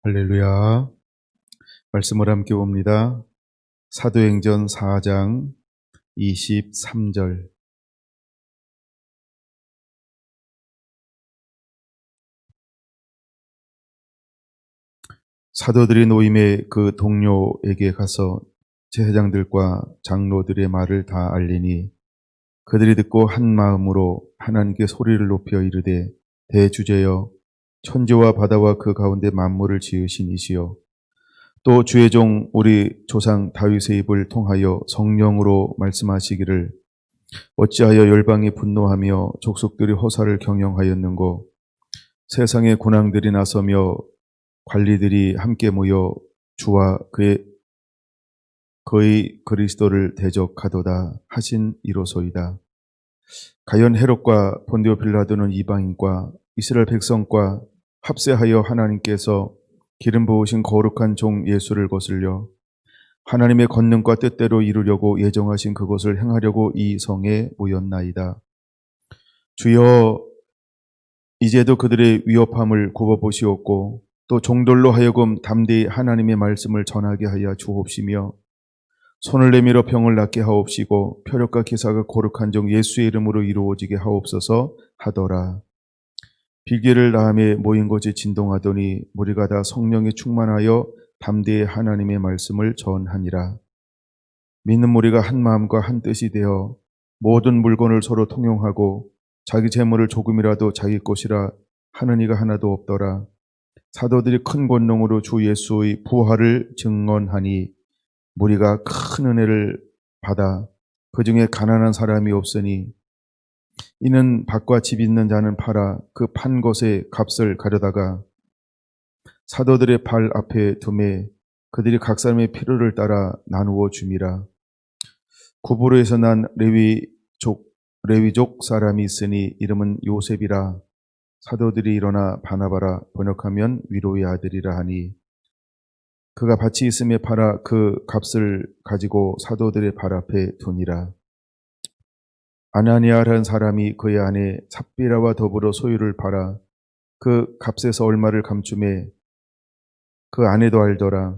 할렐루야. 말씀을 함께 봅니다. 사도행전 4장 23절. 사도들이 노임의 그 동료에게 가서 제사장들과 장로들의 말을 다 알리니 그들이 듣고 한 마음으로 하나님께 소리를 높여 이르되, 대주제여, 천지와 바다와 그 가운데 만물을 지으신 이시여, 또 주의 종 우리 조상 다윗의 입을 통하여 성령으로 말씀하시기를, 어찌하여 열방이 분노하며 족속들이 허사를 경영하였는고, 세상의 군왕들이 나서며 관리들이 함께 모여 주와 그의 그리스도를 대적하도다 하신 이로소이다. 가연 헤롯과 본디오 빌라도는 이방인과 이스라엘 백성과 합세하여 하나님께서 기름 부으신 거룩한 종 예수를 거슬려 하나님의 권능과 뜻대로 이루려고 예정하신 그것을 행하려고 이 성에 모였나이다. 주여, 이제도 그들의 위협함을 굽어보시옵고 또 종들로 하여금 담대히 하나님의 말씀을 전하게 하여 주옵시며, 손을 내밀어 병을 낫게 하옵시고 표력과 기사가 거룩한 종 예수의 이름으로 이루어지게 하옵소서 하더라. 빌기를 다음에 모인 곳이 진동하더니 무리가 다 성령에 충만하여 담대히 하나님의 말씀을 전하니라. 믿는 무리가 한 마음과 한 뜻이 되어 모든 물건을 서로 통용하고 자기 재물을 조금이라도 자기 것이라 하는 이가 하나도 없더라. 사도들이 큰 권능으로 주 예수의 부활을 증언하니 무리가 큰 은혜를 받아 그 중에 가난한 사람이 없으니, 이는 밭과 집 있는 자는 팔아 그 판 것의 값을 가려다가 사도들의 발 앞에 두매 그들이 각 사람의 필요를 따라 나누어 줌이라. 구브로에서 난 레위족 사람이 있으니 이름은 요셉이라. 사도들이 일어나 바나바라, 번역하면 위로의 아들이라 하니, 그가 밭이 있음에 팔아 그 값을 가지고 사도들의 발 앞에 두니라. 아나니아라는 사람이 그의 아내 삽비라와 더불어 소유를 팔아 그 값에서 얼마를 감춤해 그 아내도 알더라.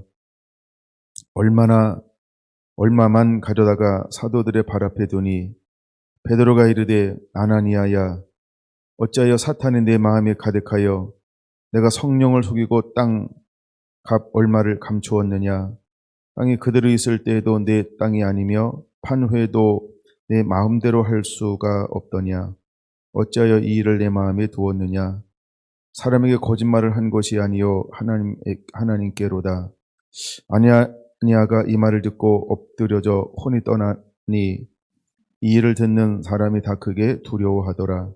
얼마만 가져다가 사도들의 발 앞에 두니 베드로가 이르되, 아나니아야, 어찌하여 사탄이 내 마음에 가득하여 내가 성령을 속이고 땅 값 얼마를 감추었느냐? 땅이 그대로 있을 때에도 내 땅이 아니며 판회도 내 마음대로 할 수가 없더냐? 어찌하여 이 일을 내 마음에 두었느냐? 사람에게 거짓말을 한 것이 아니요 하나님께로다. 아나니아가 이 말을 듣고 엎드려져 혼이 떠나니 이 일을 듣는 사람이 다 크게 두려워하더라.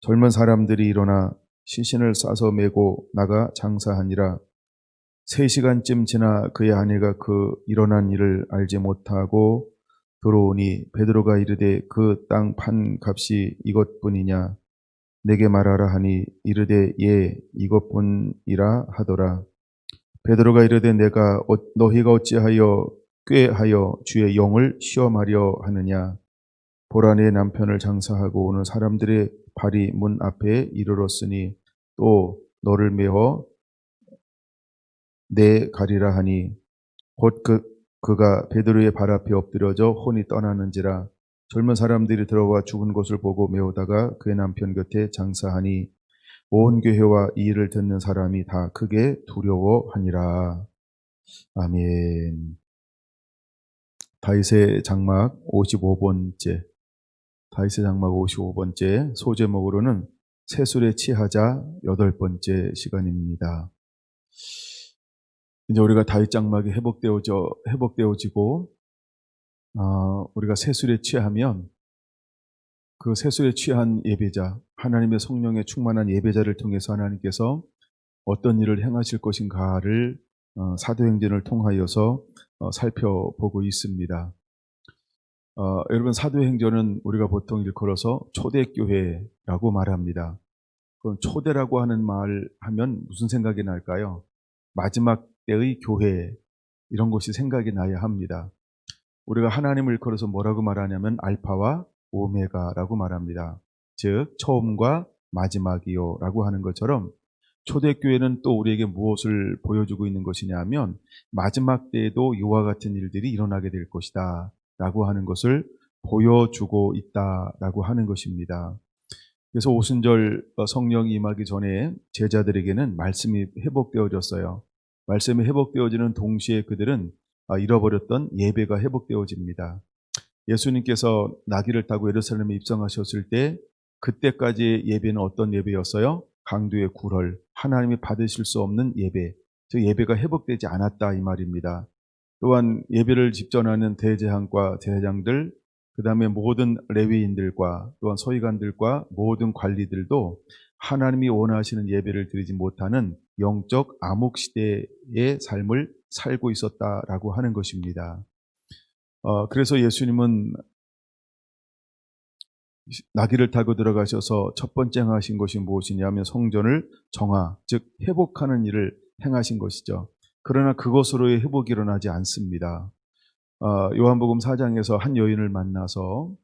젊은 사람들이 일어나 시신을 싸서 메고 나가 장사하니라. 3시간쯤 지나 그의 아내가 그 일어난 일을 알지 못하고 들어오니 베드로가 이르되, 그 땅 판 값이 이것뿐이냐? 내게 말하라 하니 이르되, 예, 이것뿐이라 하더라. 베드로가 이르되, 너희가 어찌하여 꾀하여 주의 영을 시험하려 하느냐? 보라, 내 남편을 장사하고 오는 사람들의 발이 문 앞에 이르렀으니 또 너를 메어 내 가리라 하니, 곧 그가 베드로의 발 앞에 엎드려져 혼이 떠나는지라. 젊은 사람들이 들어와 죽은 것을 보고 메우다가 그의 남편 곁에 장사하니 온 교회와 이 일을 듣는 사람이 다 크게 두려워하니라. 아멘. 다윗의 장막 55번째. 다윗의 장막 55번째 소제목으로는 세술에 취하자 8번째 시간입니다. 이제 우리가 다윗 장막이 회복되어지고 우리가 세술에 취하면 그 세술에 취한 예배자, 하나님의 성령에 충만한 예배자를 통해서 하나님께서 어떤 일을 행하실 것인가를 사도행전을 통하여서 살펴보고 있습니다. 여러분, 사도행전은 우리가 보통 일컬어서 초대교회라고 말합니다. 그럼 초대라고 하는 말 하면 무슨 생각이 날까요? 마지막 때의 교회, 이런 것이 생각이 나야 합니다. 우리가 하나님을 일컬어서 뭐라고 말하냐면 알파와 오메가라고 말합니다. 즉 처음과 마지막이요 라고 하는 것처럼 초대교회는 또 우리에게 무엇을 보여주고 있는 것이냐 하면 마지막 때에도 이와 같은 일들이 일어나게 될 것이다 라고 하는 것을 보여주고 있다라고 하는 것입니다. 그래서 오순절 성령이 임하기 전에 제자들에게는 말씀이 회복되어졌어요. 말씀이 회복되어지는 동시에 그들은 잃어버렸던 예배가 회복되어집니다. 예수님께서 나귀를 타고 예루살렘에 입성하셨을 때 그때까지의 예배는 어떤 예배였어요? 강도의 굴헐, 하나님이 받으실 수 없는 예배, 즉 예배가 회복되지 않았다 이 말입니다. 또한 예배를 집전하는 대제사장과 대제사장들, 그 다음에 모든 레위인들과 또한 서기관들과 모든 관리들도 하나님이 원하시는 예배를 드리지 못하는 영적 암흑 시대의 삶을 살고 있었다라고 하는 것입니다. 그래서 예수님은 나귀를 타고 들어가셔서 첫 번째 행하신 것이 무엇이냐면 성전을 정화, 즉 회복하는 일을 행하신 것이죠. 그러나 그것으로의 회복이 일어나지 않습니다. 요한복음 4장에서 한 여인을 만나서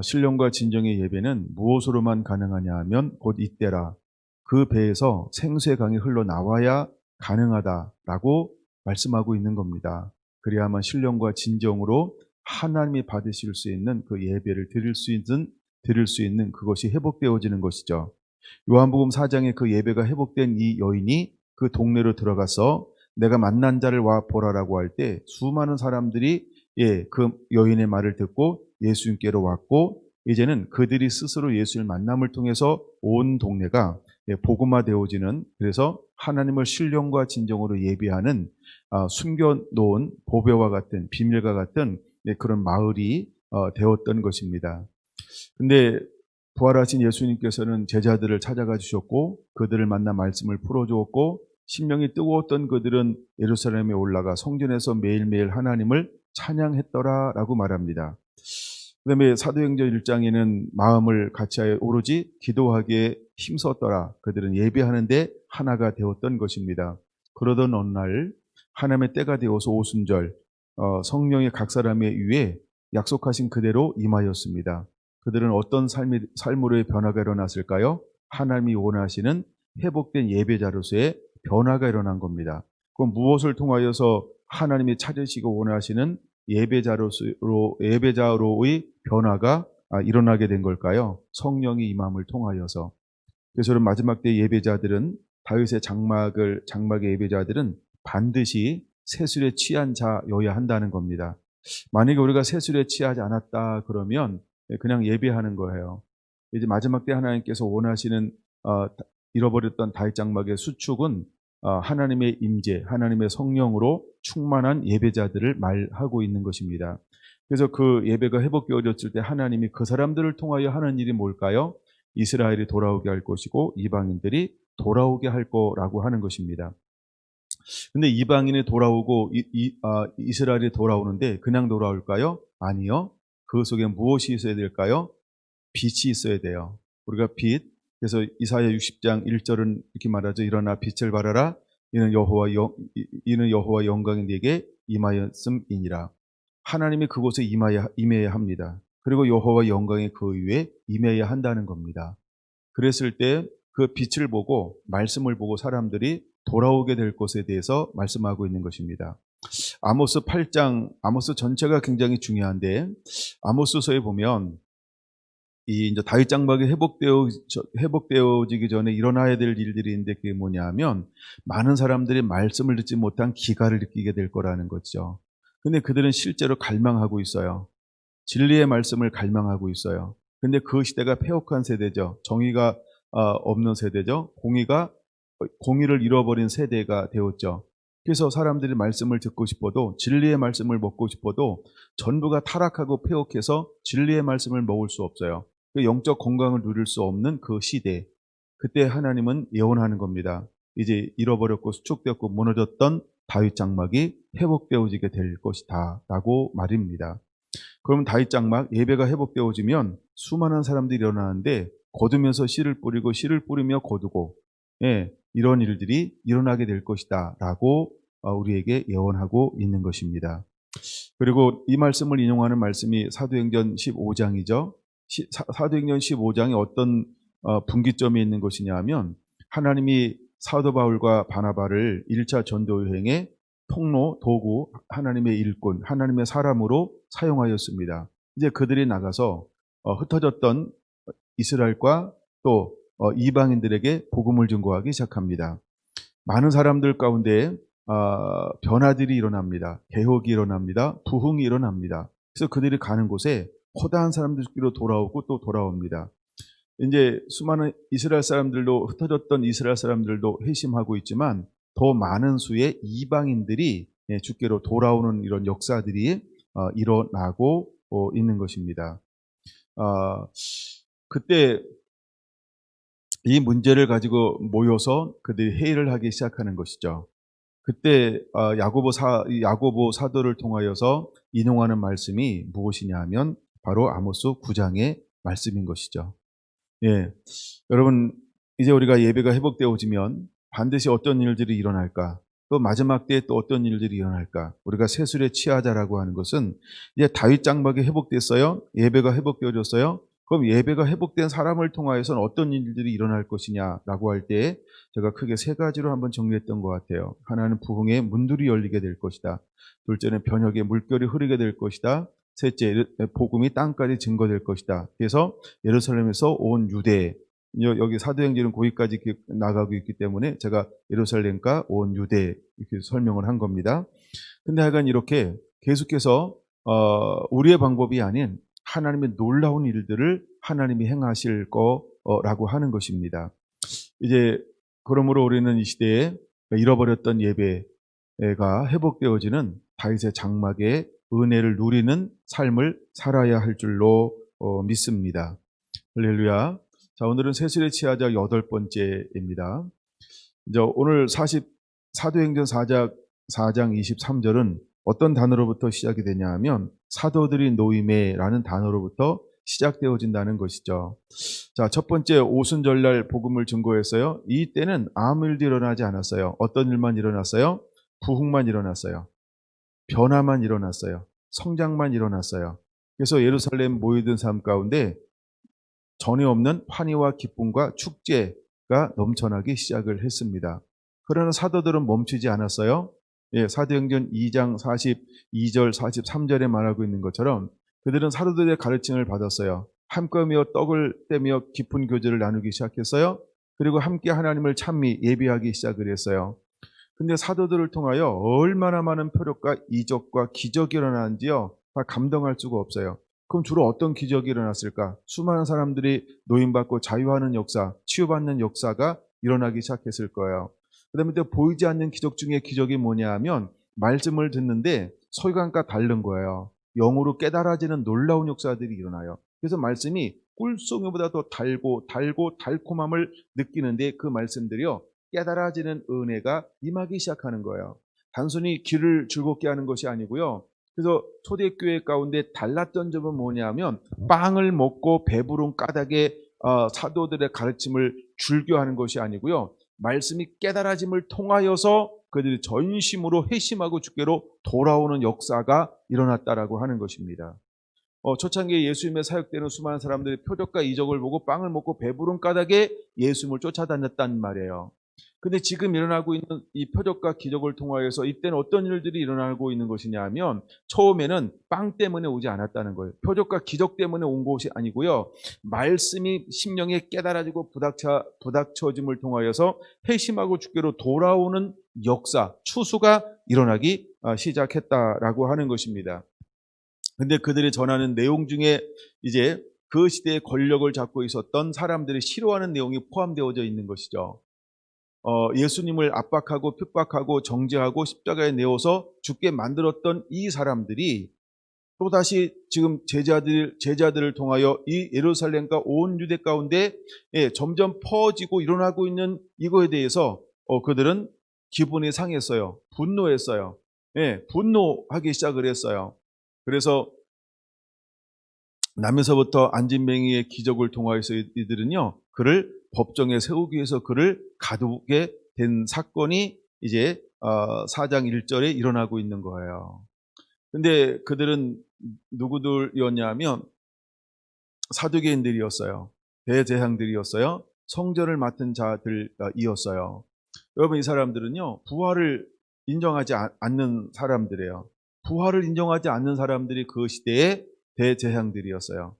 신령과 진정의 예배는 무엇으로만 가능하냐 하면 곧 이때라. 그 배에서 생수의 강이 흘러나와야 가능하다라고 말씀하고 있는 겁니다. 그래야만 신령과 진정으로 하나님이 받으실 수 있는 그 예배를 드릴 수 있는 그것이 회복되어지는 것이죠. 요한복음 4장에 그 예배가 회복된 이 여인이 그 동네로 들어가서 내가 만난 자를 와 보라라고 할 때 수많은 사람들이 그 여인의 말을 듣고 예수님께로 왔고 이제는 그들이 스스로 예수를 만남을 통해서 온 동네가 복음화되어지는, 그래서 하나님을 신령과 진정으로 예배하는 숨겨놓은 보배와 같은 비밀과 같은 그런 마을이 되었던 것입니다. 근데 부활하신 예수님께서는 제자들을 찾아가 주셨고 그들을 만나 말씀을 풀어주었고 심령이 뜨거웠던 그들은 예루살렘에 올라가 성전에서 매일매일 하나님을 찬양했더라라고 말합니다. 그 다음에 사도행전 1장에는 마음을 같이하여 오로지 기도하기에 힘썼더라. 그들은 예배하는데 하나가 되었던 것입니다. 그러던 어느 날 하나님의 때가 되어서 오순절 성령이 각 사람의 위에 약속하신 그대로 임하였습니다. 그들은 어떤 삶으로의 변화가 일어났을까요? 하나님이 원하시는 회복된 예배자로서의 변화가 일어난 겁니다. 그럼 무엇을 통하여서 하나님이 찾으시고 원하시는 예배자로의 변화가 일어나게 된 걸까요? 성령이 임함을 통하여서. 그래서 마지막 때 예배자들은 다윗의 장막의 예배자들은 반드시 세술에 취한 자여야 한다는 겁니다. 만약에 우리가 세술에 취하지 않았다 그러면 그냥 예배하는 거예요. 이제 마지막 때 하나님께서 원하시는 잃어버렸던 다윗 장막의 수축은 하나님의 임재, 하나님의 성령으로 충만한 예배자들을 말하고 있는 것입니다. 그래서 그 예배가 회복되어졌을 때 하나님이 그 사람들을 통하여 하는 일이 뭘까요? 이스라엘이 돌아오게 할 것이고 이방인들이 돌아오게 할 거라고 하는 것입니다. 근데 이방인이 돌아오고 이스라엘이 돌아오는데 그냥 돌아올까요? 아니요. 그 속에 무엇이 있어야 될까요? 빛이 있어야 돼요. 우리가 빛, 그래서 이사야 60장 1절은 이렇게 말하죠. 일어나 빛을 발하라. 이는 여호와 영광이 네게 임하였음이니라. 하나님이 그곳에 임해야 합니다. 그리고 여호와 영광이 그 위에 임해야 한다는 겁니다. 그랬을 때 그 빛을 보고 말씀을 보고 사람들이 돌아오게 될 것에 대해서 말씀하고 있는 것입니다. 아모스 8장, 아모스 전체가 굉장히 중요한데 아모스서에 보면 이제 다윗 장막이 회복되어지기 전에 일어나야 될 일들이 있는데 그게 뭐냐면 많은 사람들이 말씀을 듣지 못한 기갈을 느끼게 될 거라는 거죠. 근데 그들은 실제로 갈망하고 있어요. 진리의 말씀을 갈망하고 있어요. 근데 그 시대가 패역한 세대죠. 정의가 없는 세대죠. 공의를 잃어버린 세대가 되었죠. 그래서 사람들이 말씀을 듣고 싶어도 진리의 말씀을 먹고 싶어도 전부가 타락하고 패역해서 진리의 말씀을 먹을 수 없어요. 그 영적 건강을 누릴 수 없는 그 시대, 그때 하나님은 예언하는 겁니다. 이제 잃어버렸고 수축되었고 무너졌던 다윗 장막이 회복되어지게 될 것이다 라고 말입니다. 그럼 다윗 장막 예배가 회복되어지면 수많은 사람들이 일어나는데 거두면서 씨를 뿌리고 씨를 뿌리며 거두고 이런 일들이 일어나게 될 것이다 라고 우리에게 예언하고 있는 것입니다. 그리고 이 말씀을 인용하는 말씀이 사도행전 15장이죠. 사도행전 15장에 어떤 분기점이 있는 것이냐 하면 하나님이 사도 바울과 바나바를 1차 전도 여행의 통로, 도구, 하나님의 일꾼, 하나님의 사람으로 사용하였습니다. 이제 그들이 나가서 흩어졌던 이스라엘과 또 이방인들에게 복음을 증거하기 시작합니다. 많은 사람들 가운데 변화들이 일어납니다. 개혁이 일어납니다. 부흥이 일어납니다. 그래서 그들이 가는 곳에 허다한 사람들끼리 돌아오고 또 돌아옵니다. 이제 수많은 이스라엘 사람들도, 흩어졌던 이스라엘 사람들도 회심하고 있지만 더 많은 수의 이방인들이 주께로 돌아오는 이런 역사들이 일어나고 있는 것입니다. 그때 이 문제를 가지고 모여서 그들이 회의를 하기 시작하는 것이죠. 그때 야고보 사도를 통하여서 인용하는 말씀이 무엇이냐 하면 바로 아모스 9장의 말씀인 것이죠. 예, 여러분, 이제 우리가 예배가 회복되어지면 반드시 어떤 일들이 일어날까? 또 마지막 때에 또 어떤 일들이 일어날까? 우리가 세술에 취하자라고 하는 것은 이제 다윗 장막이 회복됐어요. 예배가 회복되어졌어요. 그럼 예배가 회복된 사람을 통하여서는 어떤 일들이 일어날 것이냐라고 할 때 제가 크게 세 가지로 한번 정리했던 것 같아요. 하나는 부흥의 문들이 열리게 될 것이다. 둘째는 변혁의 물결이 흐르게 될 것이다. 셋째, 복음이 땅까지 증거될 것이다. 그래서 예루살렘에서 온 유대, 여기 사도행전은 거기까지 나가고 있기 때문에 제가 예루살렘과 온 유대 이렇게 설명을 한 겁니다. 근데 하여간 이렇게 계속해서 우리의 방법이 아닌 하나님의 놀라운 일들을 하나님이 행하실 거라고 하는 것입니다. 이제 그러므로 우리는 이 시대에 잃어버렸던 예배가 회복되어지는 다윗의 장막의 은혜를 누리는 삶을 살아야 할 줄로 믿습니다. 할렐루야. 자, 오늘은 세술에 취하자 8번째입니다. 이제 오늘 사도행전 4장 23절은 어떤 단어로부터 시작이 되냐 하면 사도들이 노임에라는 단어로부터 시작되어진다는 것이죠. 자, 첫 번째 오순절날 복음을 증거했어요. 이 때는 아무 일도 일어나지 않았어요. 어떤 일만 일어났어요? 부흥만 일어났어요. 변화만 일어났어요. 성장만 일어났어요. 그래서 예루살렘 모이던 삶 가운데 전혀 없는 환희와 기쁨과 축제가 넘쳐나기 시작을 했습니다. 그러나 사도들은 멈추지 않았어요. 예, 사도행전 2장 42절 43절에 말하고 있는 것처럼 그들은 사도들의 가르침을 받았어요. 함께 떡을 떼며 깊은 교제를 나누기 시작했어요. 그리고 함께 하나님을 찬미 예배하기 시작을 했어요. 근데 사도들을 통하여 얼마나 많은 표적과 이적과 기적이 일어나는지요, 다 감당할 수가 없어요. 그럼 주로 어떤 기적이 일어났을까? 수많은 사람들이 노임받고 자유하는 역사, 치유받는 역사가 일어나기 시작했을 거예요. 그 다음에 또 보이지 않는 기적 중에 기적이 뭐냐 하면 말씀을 듣는데 서기관과 다른 거예요. 영으로 깨달아지는 놀라운 역사들이 일어나요. 그래서 말씀이 꿀송이보다 더 달고 달콤함을 느끼는데 그 말씀들이요, 깨달아지는 은혜가 임하기 시작하는 거예요. 단순히 귀를 즐겁게 하는 것이 아니고요. 그래서 초대교회 가운데 달랐던 점은 뭐냐면 빵을 먹고 배부른 까닭에 사도들의 가르침을 즐겨하는 것이 아니고요. 말씀이 깨달아짐을 통하여서 그들이 전심으로 회심하고 주께로 돌아오는 역사가 일어났다라고 하는 것입니다. 초창기에 예수님의 사역되는 수많은 사람들이 표적과 이적을 보고 빵을 먹고 배부른 까닭에 예수님을 쫓아다녔단 말이에요. 근데 지금 일어나고 있는 이 표적과 기적을 통하여서 이때는 어떤 일들이 일어나고 있는 것이냐 하면 처음에는 빵 때문에 오지 않았다는 거예요. 표적과 기적 때문에 온 것이 아니고요. 말씀이 심령에 깨달아지고 부닥쳐짐을 통하여서 회심하고 주께로 돌아오는 역사, 추수가 일어나기 시작했다라고 하는 것입니다. 근데 그들이 전하는 내용 중에 이제 그 시대의 권력을 잡고 있었던 사람들이 싫어하는 내용이 포함되어져 있는 것이죠. 예수님을 압박하고 핍박하고 정죄하고 십자가에 내어서 죽게 만들었던 이 사람들이 또다시 지금 제자들을 통하여 이 예루살렘과 온 유대 가운데 점점 퍼지고 일어나고 있는 이거에 대해서 그들은 기분이 상했어요. 분노했어요. 분노하기 시작을 했어요. 그래서 남에서부터 안진뱅이의 기적을 통하여서 이들은요, 그를 법정에 세우기 위해서 그를 가두게 된 사건이 이제 4장 1절에 일어나고 있는 거예요. 근데 그들은 누구들이었냐 하면 사두개인들이었어요. 대제사장들이었어요. 성전을 맡은 자들이었어요. 여러분, 이 사람들은요, 부활을 인정하지 않는 사람들이에요. 부활을 인정하지 않는 사람들이 그 시대의 대제사장들이었어요.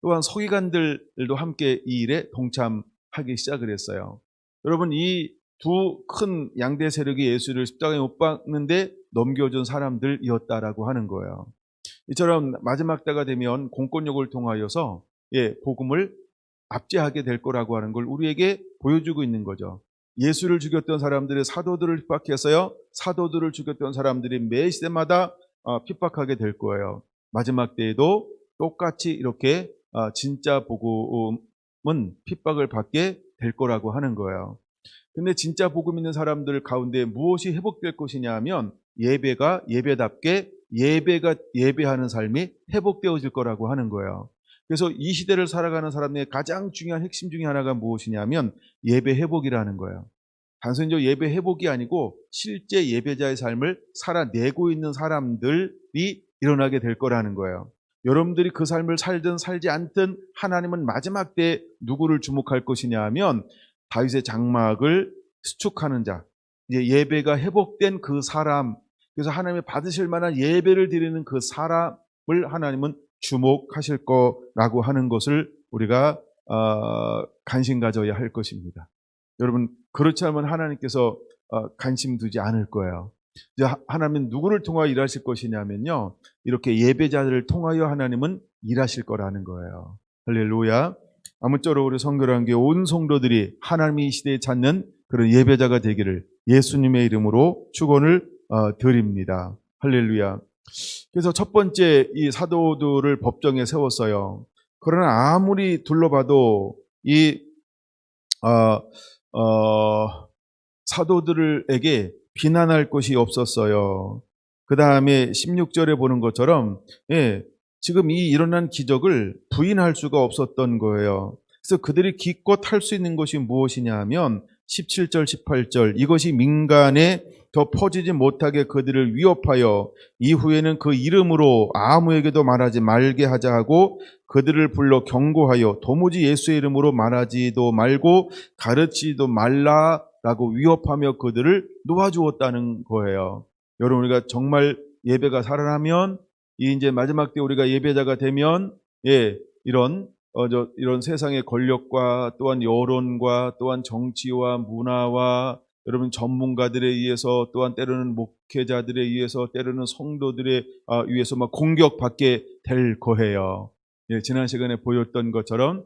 또한 서기관들도 함께 이 일에 동참하기 시작을 했어요. 여러분, 이 두 큰 양대 세력이 예수를 십자가에 못 박는데 넘겨준 사람들이었다라고 하는 거예요. 이처럼 마지막 때가 되면 공권력을 통하여서 복음을 압제하게 될 거라고 하는 걸 우리에게 보여주고 있는 거죠. 예수를 죽였던 사람들의 사도들을 핍박해서요, 사도들을 죽였던 사람들이 매 시대마다 핍박하게 될 거예요. 마지막 때에도 똑같이 이렇게 진짜 복음은 핍박을 받게 될 거라고 하는 거예요. 근데 진짜 복음 있는 사람들 가운데 무엇이 회복될 것이냐 하면 예배가 예배답게 예배하는 삶이 회복되어질 거라고 하는 거예요. 그래서 이 시대를 살아가는 사람의 가장 중요한 핵심 중에 하나가 무엇이냐면 예배 회복이라는 거예요. 단순히 예배 회복이 아니고 실제 예배자의 삶을 살아내고 있는 사람들이 일어나게 될 거라는 거예요. 여러분들이 그 삶을 살든 살지 않든 하나님은 마지막 때 누구를 주목할 것이냐 하면 다윗의 장막을 수축하는 자, 이제 예배가 회복된 그 사람, 그래서 하나님이 받으실 만한 예배를 드리는 그 사람을 하나님은 주목하실 거라고 하는 것을 우리가 관심 가져야 할 것입니다. 여러분, 그렇지 않으면 하나님께서 관심 두지 않을 거예요. 이제 하나님은 누구를 통하여 일하실 것이냐면요, 이렇게 예배자들을 통하여 하나님은 일하실 거라는 거예요. 할렐루야. 아무쪼록 우리 성결한 교회 온 성도들이 하나님이 이 시대에 찾는 그런 예배자가 되기를 예수님의 이름으로 축원을 드립니다. 할렐루야. 그래서 첫 번째 이 사도들을 법정에 세웠어요. 그러나 아무리 둘러봐도 이 사도들에게 비난할 곳이 없었어요. 그 다음에 16절에 보는 것처럼 지금 이 일어난 기적을 부인할 수가 없었던 거예요. 그래서 그들이 기껏 할 수 있는 것이 무엇이냐 하면 17절, 18절 이것이 민간에 더 퍼지지 못하게 그들을 위협하여 이후에는 그 이름으로 아무에게도 말하지 말게 하자 하고 그들을 불러 경고하여 도무지 예수의 이름으로 말하지도 말고 가르치지도 말라라고 위협하며 그들을 놓아주었다는 거예요. 여러분, 우리가 정말 예배가 살아나면 이제 마지막 때 우리가 예배자가 되면 이런 세상의 권력과 또한 여론과 또한 정치와 문화와 여러분 전문가들에 의해서 또한 때로는 목회자들에 의해서 때로는 성도들에 의해서 막 공격받게 될 거예요. 지난 시간에 보였던 것처럼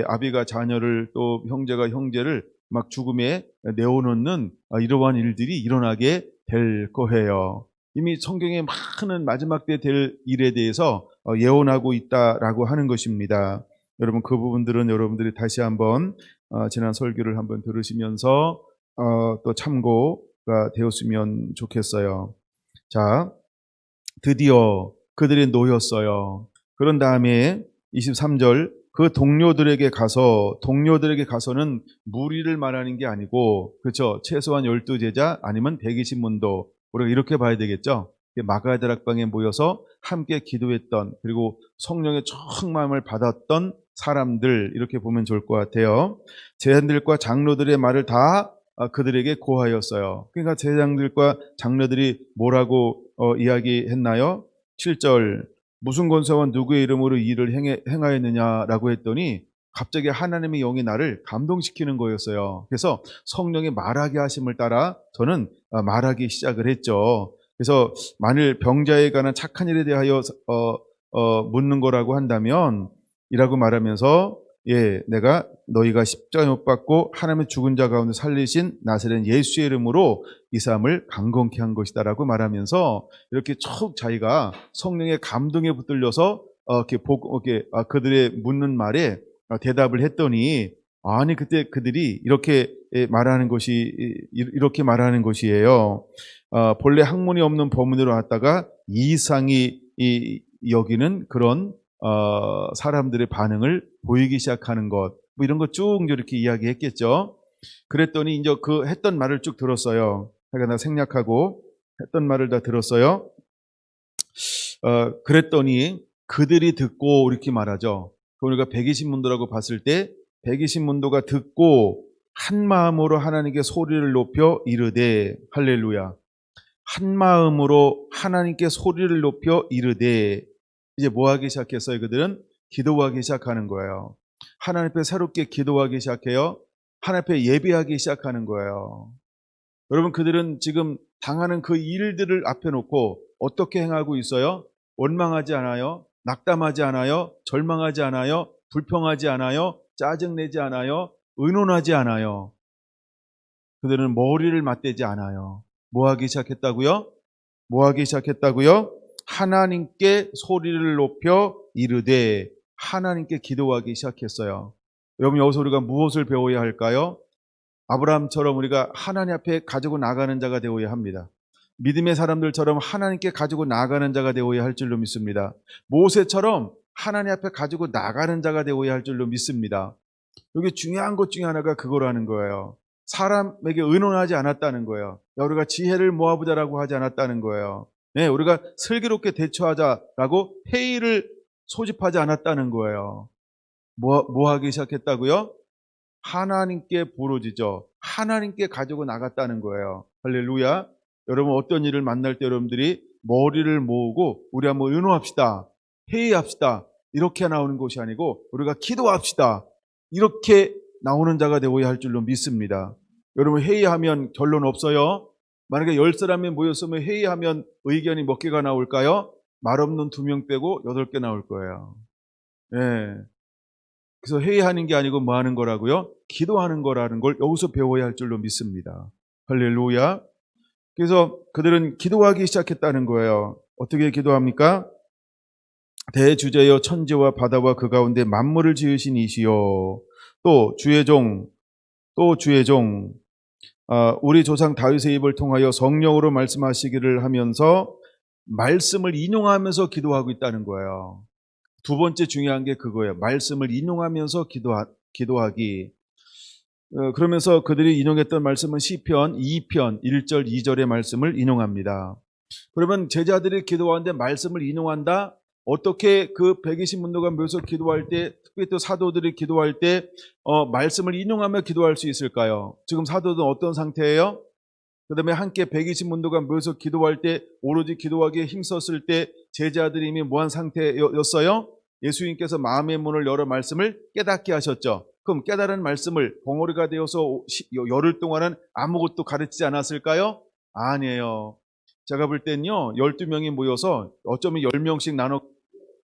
아비가 자녀를 또 형제가 형제를 막 죽음에 내어놓는 이러한 일들이 일어나게 될 거예요. 이미 성경에 많은 마지막 때 될 일에 대해서 예언하고 있다라고 하는 것입니다. 여러분, 그 부분들은 여러분들이 다시 한번 지난 설교를 한번 들으시면서 또 참고가 되었으면 좋겠어요. 자, 드디어 그들이 놓였어요. 그런 다음에 23절 그 동료들에게 가서는 무리를 말하는 게 아니고, 그렇죠? 최소한 12제자 아니면 120문도, 우리가 이렇게 봐야 되겠죠? 마가의 다락방에 모여서 함께 기도했던, 그리고 성령의 충만함을 받았던 사람들, 이렇게 보면 좋을 것 같아요. 제자들과 장로들의 말을 다 그들에게 고하였어요. 그러니까 제사장들과 장로들이 뭐라고 이야기했나요? 7절 무슨 권세와 누구의 이름으로 이 일을 행하였느냐라고 했더니 갑자기 하나님의 영이 나를 감동시키는 거였어요. 그래서 성령의 말하게 하심을 따라 저는 말하기 시작을 했죠. 그래서 만일 병자에 관한 착한 일에 대하여 묻는 거라고 한다면 이라고 말하면서 내가 너희가 십자가에 못 박고 하나님의 죽은 자 가운데 살리신 나사렛 예수의 이름으로 이 사람을 강건케 한 것이다라고 말하면서 이렇게 쭉 자기가 성령의 감동에 붙들려서 그들의 묻는 말에 대답을 했더니 아니 그때 그들이 이렇게 말하는 것이에요. 본래 학문이 없는 법문으로 왔다가 이상이 여기는 그런 사람들의 반응을 보이기 시작하는 것, 뭐 이런 거 쭉 이렇게 이야기했겠죠. 그랬더니 이제 그 했던 말을 쭉 들었어요. 그러니까 나 생략하고 했던 말을 다 들었어요. 그랬더니 그들이 듣고 이렇게 말하죠. 우리가 120문도라고 봤을 때 120문도가 듣고 한 마음으로 하나님께 소리를 높여 이르되, 할렐루야. 한 마음으로 하나님께 소리를 높여 이르되, 이제 뭐 하기 시작했어요? 그들은 기도하기 시작하는 거예요. 하나님 앞에 새롭게 기도하기 시작해요. 하나님 앞에 예배하기 시작하는 거예요. 여러분, 그들은 지금 당하는 그 일들을 앞에 놓고 어떻게 행하고 있어요? 원망하지 않아요. 낙담하지 않아요. 절망하지 않아요. 불평하지 않아요. 짜증내지 않아요. 의논하지 않아요. 그들은 머리를 맞대지 않아요. 뭐 하기 시작했다고요? 뭐 하기 시작했다고요? 하나님께 소리를 높여 이르되, 하나님께 기도하기 시작했어요. 여러분, 여기서 우리가 무엇을 배워야 할까요? 아브라함처럼 우리가 하나님 앞에 가지고 나가는 자가 되어야 합니다. 믿음의 사람들처럼 하나님께 가지고 나가는 자가 되어야 할 줄로 믿습니다. 모세처럼 하나님 앞에 가지고 나가는 자가 되어야 할 줄로 믿습니다. 여기 중요한 것 중에 하나가 그거라는 거예요. 사람에게 의논하지 않았다는 거예요. 우리가 지혜를 모아보자라고 하지 않았다는 거예요. 네, 우리가 슬기롭게 대처하자라고 회의를 소집하지 않았다는 거예요. 뭐 하기 시작했다고요? 하나님께 부르짖어 하나님께 가지고 나갔다는 거예요. 할렐루야. 여러분, 어떤 일을 만날 때 여러분들이 머리를 모으고 우리 한번 의논합시다, 회의합시다, 이렇게 나오는 것이 아니고 우리가 기도합시다, 이렇게 나오는 자가 되어야 할 줄로 믿습니다. 여러분, 회의하면 결론 없어요. 만약에 10사람이 모였으면 회의하면 의견이 몇 개가 나올까요? 말 없는 2명 빼고 8개 나올 거예요. 예. 그래서 회의하는 게 아니고 뭐 하는 거라고요? 기도하는 거라는 걸 여기서 배워야 할 줄로 믿습니다. 할렐루야. 그래서 그들은 기도하기 시작했다는 거예요. 어떻게 기도합니까? 대주제여 천지와 바다와 그 가운데 만물을 지으신 이시여, 또 주의 종 우리 조상 다윗의 입을 통하여 성령으로 말씀하시기를 하면서 말씀을 인용하면서 기도하고 있다는 거예요. 두 번째 중요한 게 그거예요. 말씀을 인용하면서 기도하기. 그러면서 그들이 인용했던 말씀은 시편 2편 1절 2절의 말씀을 인용합니다. 그러면 제자들이 기도하는데 말씀을 인용한다? 어떻게 그 120문도가 모여서 기도할 때, 특히 또 사도들이 기도할 때 말씀을 인용하며 기도할 수 있을까요? 지금 사도들은 어떤 상태예요? 그 다음에 함께 120문도가 모여서 기도할 때, 오로지 기도하기에 힘썼을 때 제자들이 이미 뭐한 상태였어요? 예수님께서 마음의 문을 열어 말씀을 깨닫게 하셨죠. 그럼 깨달은 말씀을 벙어리가 되어서 열흘 동안은 아무것도 가르치지 않았을까요? 아니에요. 제가 볼 때는요, 12명이 모여서 어쩌면 10명씩 나눠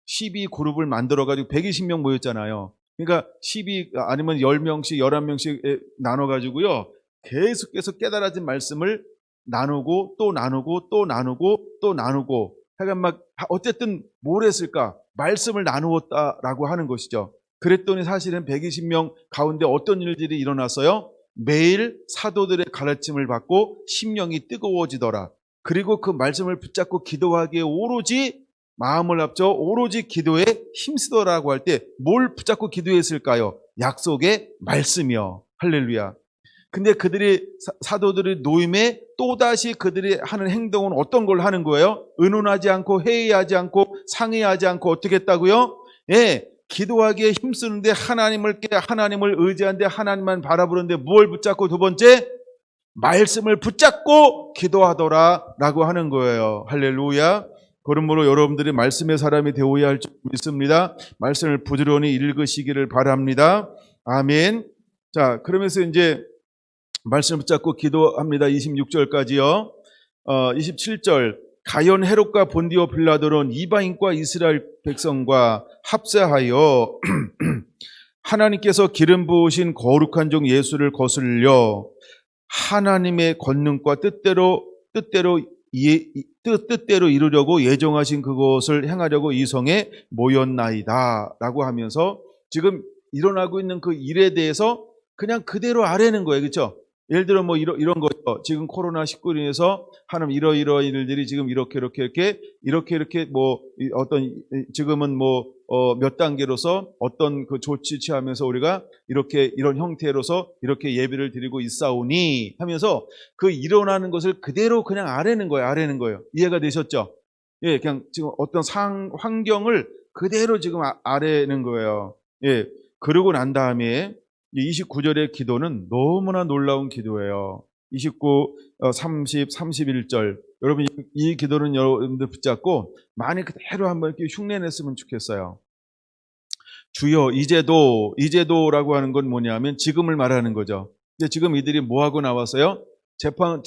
12그룹을 만들어가지고 120명 모였잖아요. 그러니까 12 아니면 10명씩 11명씩 나눠가지고요, 계속해서 깨달아진 말씀을 나누고 또 나누고 또 나누고 또 나누고, 하여간 막 어쨌든 뭘 했을까? 말씀을 나누었다라고 하는 것이죠. 그랬더니 사실은 120명 가운데 어떤 일들이 일어났어요? 매일 사도들의 가르침을 받고 심령이 뜨거워지더라. 그리고 그 말씀을 붙잡고 기도하기에 오로지 마음을 합쳐 오로지 기도에 힘쓰더라고 할 때 뭘 붙잡고 기도했을까요? 약속의 말씀이요. 할렐루야. 근데 그들이 사도들의 노임에 또다시 그들이 하는 행동은 어떤 걸 하는 거예요? 의논하지 않고 회의하지 않고 상의하지 않고 어떻게 했다고요? 예, 기도하기에 힘쓰는데 하나님을 의지하는데 하나님만 바라보는데 뭘 붙잡고, 두 번째 말씀을 붙잡고 기도하더라라고 하는 거예요. 할렐루야. 그러므로 여러분들이 말씀의 사람이 되어야 할 줄 믿습니다. 말씀을 부지런히 읽으시기를 바랍니다. 아멘. 자, 그러면서 이제 말씀을 붙잡고 기도합니다. 26절까지요. 27절. 가연 헤롯과 본디오 빌라도는 이방인과 이스라엘 백성과 합세하여 하나님께서 기름 부으신 거룩한 종 예수를 거슬려 하나님의 권능과 뜻대로 이루려고 예정하신 그것을 행하려고 이 성에 모였나이다 라고 하면서 지금 일어나고 있는 그 일에 대해서 그냥 그대로 아뢰는 거예요. 그렇죠? 예를 들어 뭐 이런 거죠. 지금 코로나19로 인해서 하는 이러이러한 일들이 지금 이렇게 뭐 어떤 지금은 뭐 몇 단계로서 어떤 그 조치 취하면서 우리가 이런 형태로서 이렇게 예배를 드리고 있사오니 하면서 그 일어나는 것을 그대로 그냥 아뢰는 거예요. 이해가 되셨죠? 예, 그냥 지금 어떤 환경을 그대로 지금 아뢰는 거예요. 예, 그러고 난 다음에 29절의 기도는 너무나 놀라운 기도예요. 29, 30, 31절. 여러분, 이 기도는 여러분들 붙잡고 많이 그대로 한번 이렇게 흉내냈으면 좋겠어요. 주여, 이제도라고 하는 건 뭐냐면 지금을 말하는 거죠. 근데 지금 이들이 뭐 하고 나왔어요? 재판을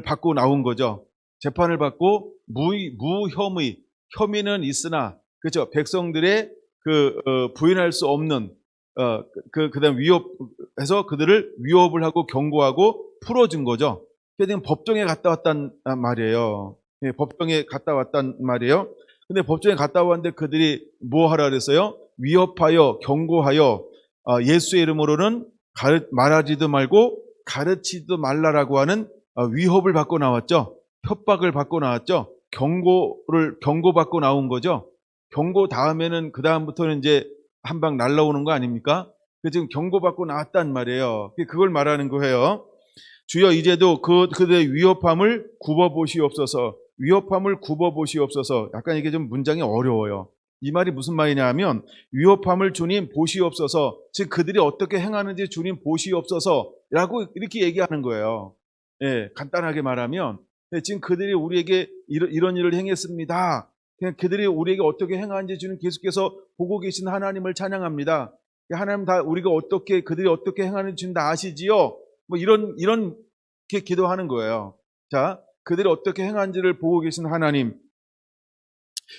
받고 나온 거죠. 재판을 받고 무혐의, 혐의는 있으나, 그렇죠. 백성들의 부인할 수 없는, 그다음 위협해서 그들을 위협을 하고 경고하고 풀어준 거죠. 그러니까 법정에 갔다 왔단 말이에요. 예, 법정에 갔다 왔단 말이에요. 근데 법정에 갔다 왔는데 그들이 뭐 하라 그랬어요? 위협하여 경고하여 예수의 이름으로는 말하지도 말고 가르치지도 말라라고 하는 위협을 받고 나왔죠. 협박을 받고 나왔죠. 경고받고 나온 거죠. 경고 다음에는 그 다음부터는 이제 한 방 날라오는 거 아닙니까? 지금 경고받고 나왔단 말이에요. 그걸 말하는 거예요. 주여, 이제도 그들의 위협함을 굽어보시옵소서. 위협함을 굽어보시옵소서. 약간 이게 좀 문장이 어려워요. 이 말이 무슨 말이냐 하면, 위협함을 주님 보시옵소서. 즉 그들이 어떻게 행하는지 주님 보시옵소서 라고 이렇게 얘기하는 거예요. 예, 간단하게 말하면, 지금 그들이 우리에게 이런 일을 행했습니다. 그냥 그들이 우리에게 어떻게 행하는지 주님 계속해서 보고 계신 하나님을 찬양합니다. 하나님 다 그들이 어떻게 행하는지 주님 다 아시지요? 뭐 이렇게 기도하는 거예요. 자, 그들이 어떻게 행하는지를 보고 계신 하나님,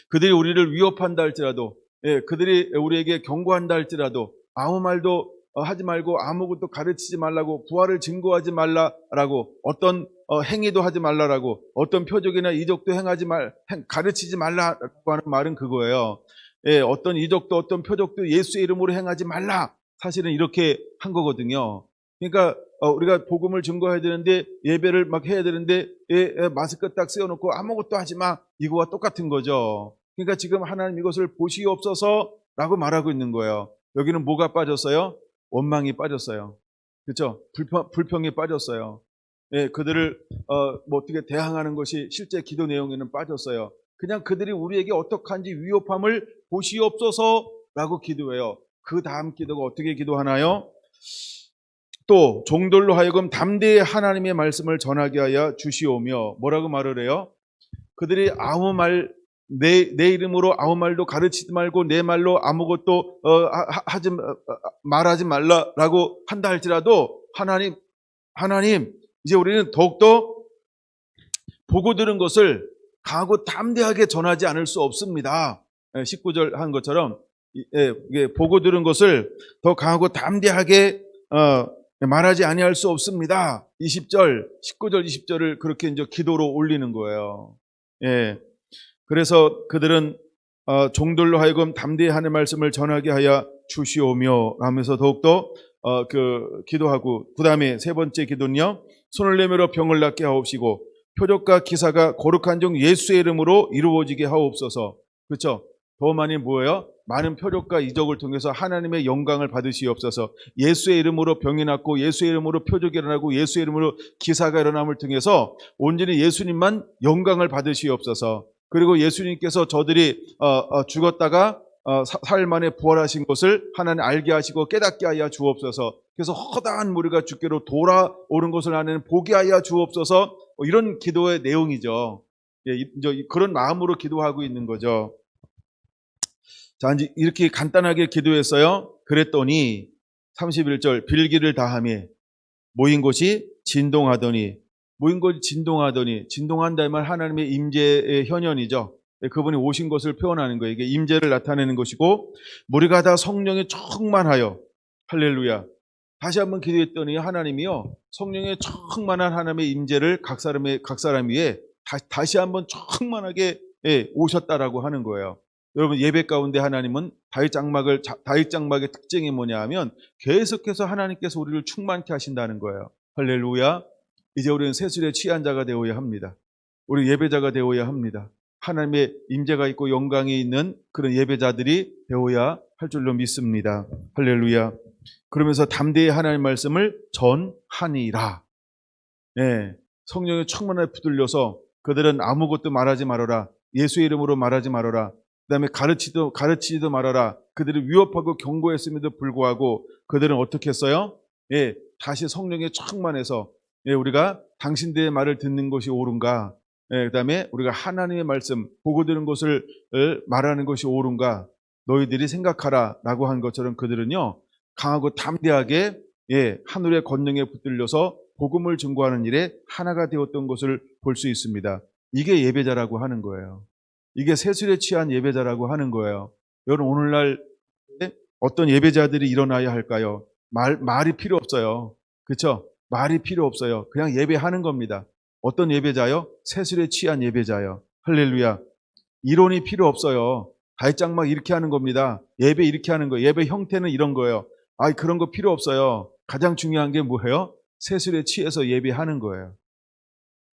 그들이 우리를 위협한다 할지라도, 예, 그들이 우리에게 경고한다 할지라도 아무 말도 하지 말고 아무것도 가르치지 말라고, 부활을 증거하지 말라라고, 어떤 행위도 하지 말라라고, 어떤 표적이나 이적도 가르치지 말라라고 하는 말은 그거예요. 예, 어떤 이적도 어떤 표적도 예수의 이름으로 행하지 말라. 사실은 이렇게 한 거거든요. 그러니까 우리가 복음을 증거해야 되는데, 예배를 막 해야 되는데, 마스크 딱 쓰여놓고 아무것도 하지 마, 이거와 똑같은 거죠. 그러니까 지금 하나님 이것을 보시옵소서라고 말하고 있는 거예요. 여기는 뭐가 빠졌어요? 원망이 빠졌어요. 그렇죠? 불평이 빠졌어요. 예, 그들을 뭐 어떻게 대항하는 것이 실제 기도 내용에는 빠졌어요. 그냥 그들이 우리에게 어떡한지 위협함을 보시옵소서라고 기도해요. 그 다음 기도가 어떻게 기도하나요? 또 종들로 하여금 담대히 하나님의 말씀을 전하게 하여 주시오며, 뭐라고 말을 해요? 그들이 내 이름으로 아무 말도 가르치지 말고 내 말로 아무것도 말하지 말라라고 한다 할지라도, 하나님, 이제 우리는 더욱더 보고 들은 것을 강하고 담대하게 전하지 않을 수 없습니다. 19절 한 것처럼, 보고 들은 것을 더 강하고 담대하게 말하지 아니할 수 없습니다. 19절, 20절을 그렇게 이제 기도로 올리는 거예요. 예. 그래서 그들은 종들로 하여금 담대히 하는 말씀을 전하게 하여 주시오며 하면서 더욱더 기도하고, 그 다음에 세 번째 기도는요, 손을 내밀어 병을 낫게 하옵시고 표적과 기사가 거룩한 종 예수의 이름으로 이루어지게 하옵소서. 그렇죠? 더 많이 뭐예요? 많은 표적과 이적을 통해서 하나님의 영광을 받으시옵소서. 예수의 이름으로 병이 낫고 예수의 이름으로 표적이 일어나고 예수의 이름으로 기사가 일어남을 통해서 온전히 예수님만 영광을 받으시옵소서. 그리고 예수님께서 저들이 죽었다가 사흘 만에 부활하신 것을 하나님 알게 하시고 깨닫게 하여 주옵소서. 그래서 허다한 무리가 주께로 돌아오는 것을 하나님 보게 하여 주옵소서. 이런 기도의 내용이죠. 예, 이제 그런 마음으로 기도하고 있는 거죠. 자, 이제 이렇게 간단하게 기도했어요. 그랬더니 31절, 빌기를 다하며 모인 곳이 진동하더니, 진동한다 이 말 하나님의 임재의 현현이죠. 그분이 오신 것을 표현하는 거예요. 이게 임재를 나타내는 것이고, 무리가 다 성령에 충만하여, 할렐루야. 다시 한번 기도했더니 하나님이요, 성령에 충만한 하나님의 임재를 각 사람 위에 다시 한번 충만하게 오셨다라고 하는 거예요. 여러분, 예배 가운데 하나님은 다윗 장막의 특징이 뭐냐 하면 계속해서 하나님께서 우리를 충만케 하신다는 거예요. 할렐루야. 이제 우리는 세술에 취한 자가 되어야 합니다. 우리 예배자가 되어야 합니다. 하나님의 임재가 있고 영광이 있는 그런 예배자들이 되어야 할 줄로 믿습니다. 할렐루야. 그러면서 담대히 하나님의 말씀을 전하니라. 네, 성령의 충만에 붙들려서 그들은 아무것도 말하지 말아라. 예수의 이름으로 말하지 말아라. 그다음에 가르치지도 말아라. 그들이 위협하고 경고했음에도 불구하고 그들은 어떻게 했어요? 예, 다시 성령에 충만해서 우리가 당신들의 말을 듣는 것이 옳은가? 그다음에 우리가 하나님의 말씀 보고 들은 것을 말하는 것이 옳은가? 너희들이 생각하라 라고 한 것처럼 그들은요 강하고 담대하게 하늘의 권능에 붙들려서 복음을 증거하는 일에 하나가 되었던 것을 볼 수 있습니다. 이게 예배자라고 하는 거예요. 이게 세술에 취한 예배자라고 하는 거예요. 여러분 오늘날 어떤 예배자들이 일어나야 할까요? 말이 필요 없어요. 그렇죠? 말이 필요 없어요. 그냥 예배하는 겁니다. 어떤 예배자요? 세술에 취한 예배자요. 할렐루야. 이론이 필요 없어요. 발작 막 이렇게 하는 겁니다. 예배 이렇게 하는 거예요. 예배 형태는 이런 거예요. 그런 거 필요 없어요. 가장 중요한 게 뭐예요? 세술에 취해서 예배하는 거예요.